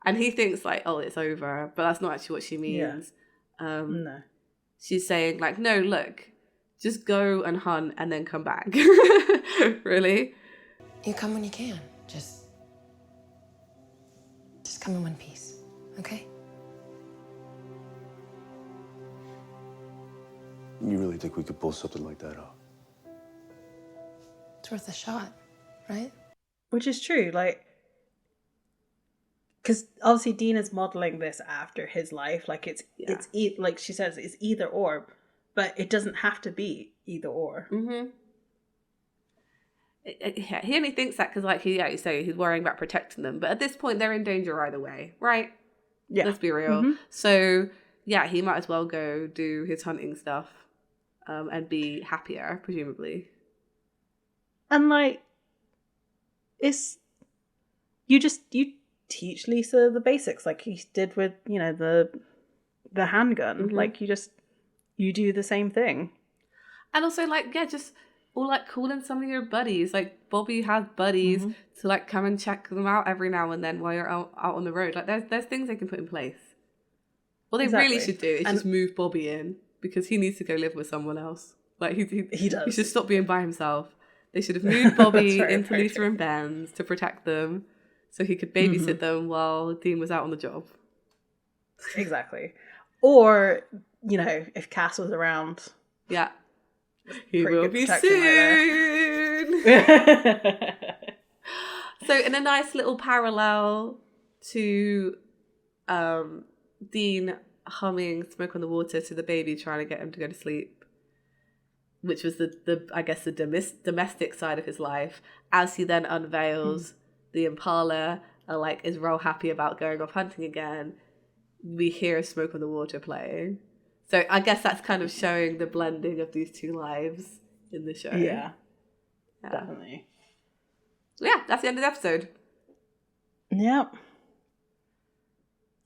And he thinks, like, oh, it's over. But that's not actually what she means. Yeah. No. She's saying, like, no, look, just go and hunt and then come back. Really? You come when you can. Just come in one piece, okay? You really think we could pull something like that off? It's worth a shot, right? Which is true, like, because obviously Dean is modeling this after his life. Like, it's like she says, it's either or, but it doesn't have to be either or. He only thinks that because, like, you say he's worrying about protecting them, but at this point they're in danger either way, right? Yeah, let's be real. So yeah, he might as well go do his hunting stuff and be happier, presumably. And like, you teach Lisa the basics, like he did with, you know, the handgun. Like you do the same thing. And also, like, yeah, just or like calling some of your buddies. Like Bobby has buddies to like come and check them out every now and then while you're out on the road. Like there's things they can put in place. What they really should do is just move Bobby in, because he needs to go live with someone else. Like he does. He should stop being by himself. They should have moved Bobby into Lisa and Ben's to protect them, so he could babysit them while Dean was out on the job. Exactly. Or, you know, if Cass was around. Yeah. He will be soon. So in a nice little parallel to Dean humming Smoke on the Water to the baby, trying to get him to go to sleep, which was the I guess the domestic side of his life, as he then unveils the Impala and like is real happy about going off hunting again, we hear Smoke on the Water playing. So I guess that's kind of showing the blending of these two lives in the show. Yeah. Definitely. Yeah, that's the end of the episode. Yep.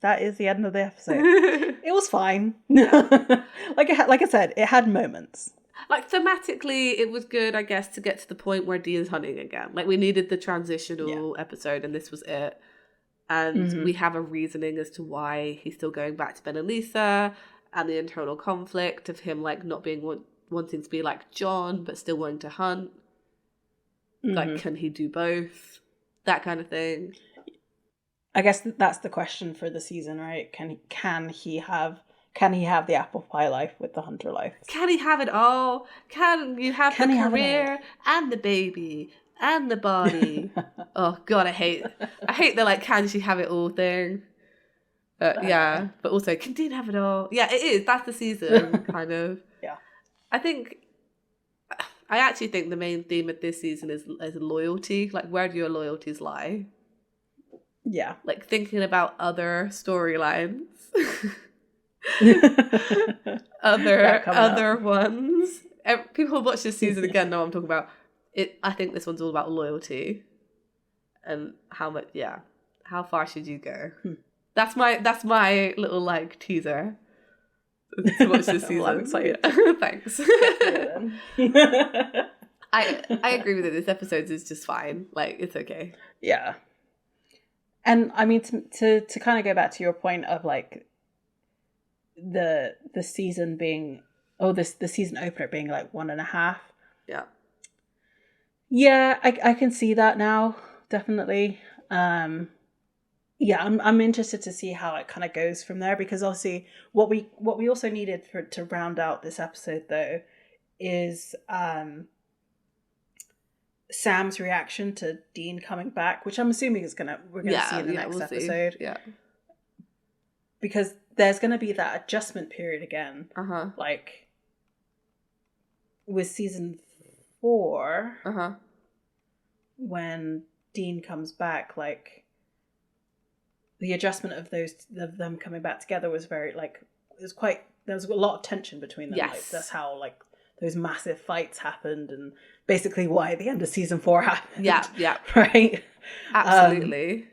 That is the end of the episode. It was fine. like I said, it had moments. Like thematically, it was good, I guess, to get to the point where Dean's hunting again. Like we needed the transitional episode, and this was it. And we have a reasoning as to why he's still going back to Ben and Lisa, and the internal conflict of him like not being wanting to be like John, but still wanting to hunt. Like, can he do both? That kind of thing. I guess that's the question for the season, right? Can he have the apple pie life with the hunter life? Can he have it all? Can you have the career and the baby and the body? Oh God, I hate the like, can she have it all thing. Yeah, but also, can Dean have it all? Yeah, it is. That's the season, kind of. Yeah. I actually think the main theme of this season is loyalty. Like, where do your loyalties lie? Yeah. Like, thinking about other storylines. other ones. People who watch this season again know what I'm talking about. I think this one's all about loyalty. And how far should you go? That's my little like teaser to watch this season. Well, I'm excited. Thanks. I agree with it. This episode is just fine. Like, it's okay. Yeah. And I mean, to kind of go back to your point of like the season being, the season opener being like 1.5. Yeah. Yeah, I can see that now, definitely. Yeah, I'm interested to see how it kind of goes from there, because obviously what we also needed to round out this episode though is Sam's reaction to Dean coming back, which I'm assuming we're gonna see in the next episode. See. Yeah, because there's gonna be that adjustment period again, like with season 4, when Dean comes back, like. The adjustment of them coming back together was very like there was a lot of tension between them. Yes. Like, that's how like those massive fights happened, and basically why the end of season 4 happened. Yeah. Right. Absolutely.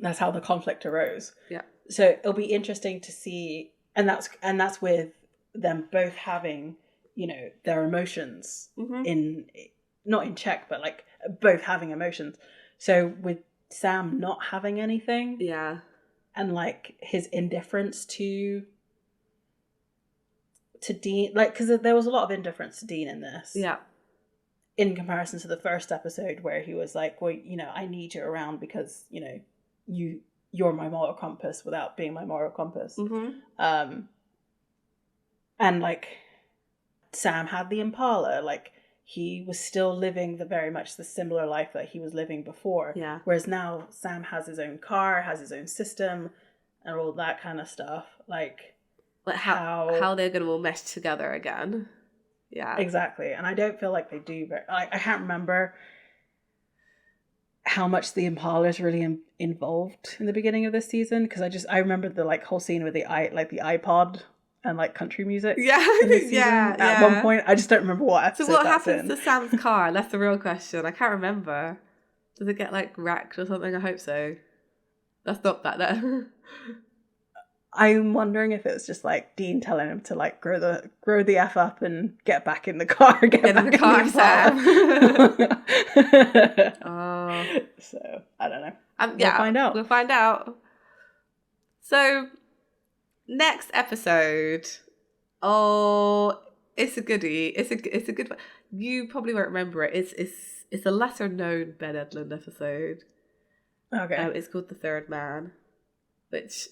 That's how the conflict arose. Yeah. So it'll be interesting to see, and that's with them both having, you know, their emotions not in check, but like both having emotions. So with Sam not having anything, and like his indifference to Dean, like, because there was a lot of indifference to Dean in this, in comparison to the first episode where he was like, well, you know, I need you around because, you know, you're my moral compass without being my moral compass. And like Sam had the Impala, like he was still living very much the similar life that he was living before. Yeah. Whereas now Sam has his own car, has his own system, and all that kind of stuff. Like how they're going to all mesh together again. Yeah. Exactly. And I don't feel like they do. I can't remember how much the Impala is really involved in the beginning of this season, because I remember the like whole scene with the iPod and like country music. Yeah, in this season at one point. I just don't remember what episode. So what that's happens in. to Sam's car? That's the real question. I can't remember. Does it get like wrecked or something? I hope so. That's not that there. I'm wondering if it was just like Dean telling him to like grow the F up and get back in the car. Get in the car, Sam. Oh. So I don't know. We'll find out. We'll find out. So next episode. Oh, it's a goodie. It's a good one. You probably won't remember it. It's a lesser known Ben Edlund episode. Okay. It's called The Third Man, which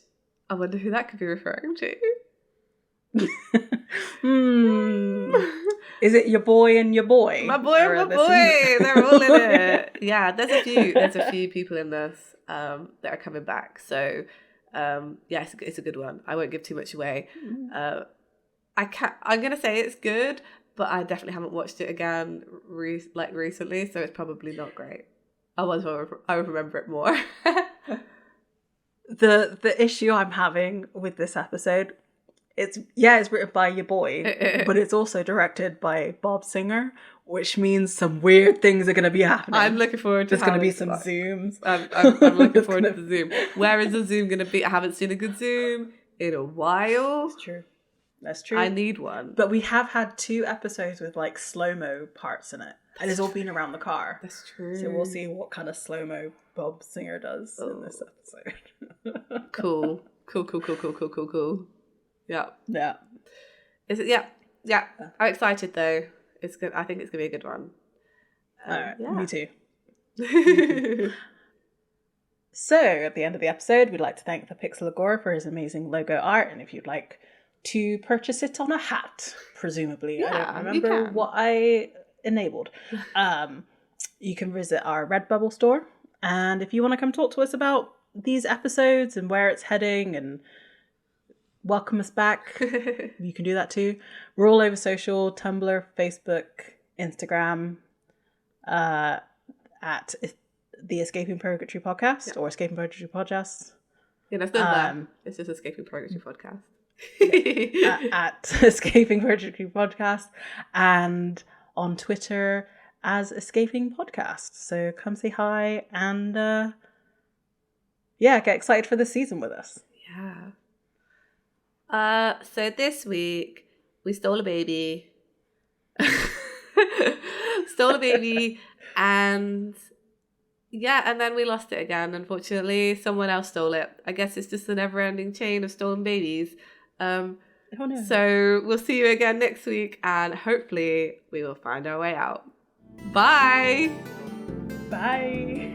I wonder who that could be referring to. Is it your boy and your boy? My boy and my boy. They're all in it. Yeah, there's a few people in this that are coming back. So yeah, it's a good one. I won't give too much away. I'm gonna say it's good, but I definitely haven't watched it again recently, so it's probably not great. Otherwise, I would remember it more. The issue I'm having with this episode, it's written by your boy, but it's also directed by Bob Singer, which means some weird things are going to be happening. I'm looking forward to. There's going to be some zooms. I'm looking forward to the zoom. Where is the zoom going to be? I haven't seen a good zoom in a while. That's true. That's true. I need one. But we have had 2 episodes with like slow-mo parts in it. And it's all been around the car. That's true. So we'll see what kind of slow-mo Bob Singer does in this episode. Cool. Yeah. Yeah. Is it? Yeah. I'm excited though. It's good. I think it's gonna be a good one. Me too. So at the end of the episode, we'd like to thank the Pixel Agora for his amazing logo art, and if you'd like to purchase it on a hat, presumably. I don't remember what I enabled. You can visit our Redbubble store, and if you want to come talk to us about these episodes and where it's heading and welcome us back, you can do that too. We're all over social: Tumblr, Facebook, Instagram, at the Escaping Purgatory podcast or Escaping Purgatory podcast. Yeah, that's not that. It's just Escaping Purgatory podcast. At Escaping Purgatory podcast, and on Twitter as Escaping Podcast. So come say hi and get excited for this season with us. Yeah. So this week we stole a baby. And then we lost it again. Unfortunately, someone else stole it. I guess it's just a never-ending chain of stolen babies. Oh no. So we'll see you again next week, and hopefully we will find our way out. Bye. Bye.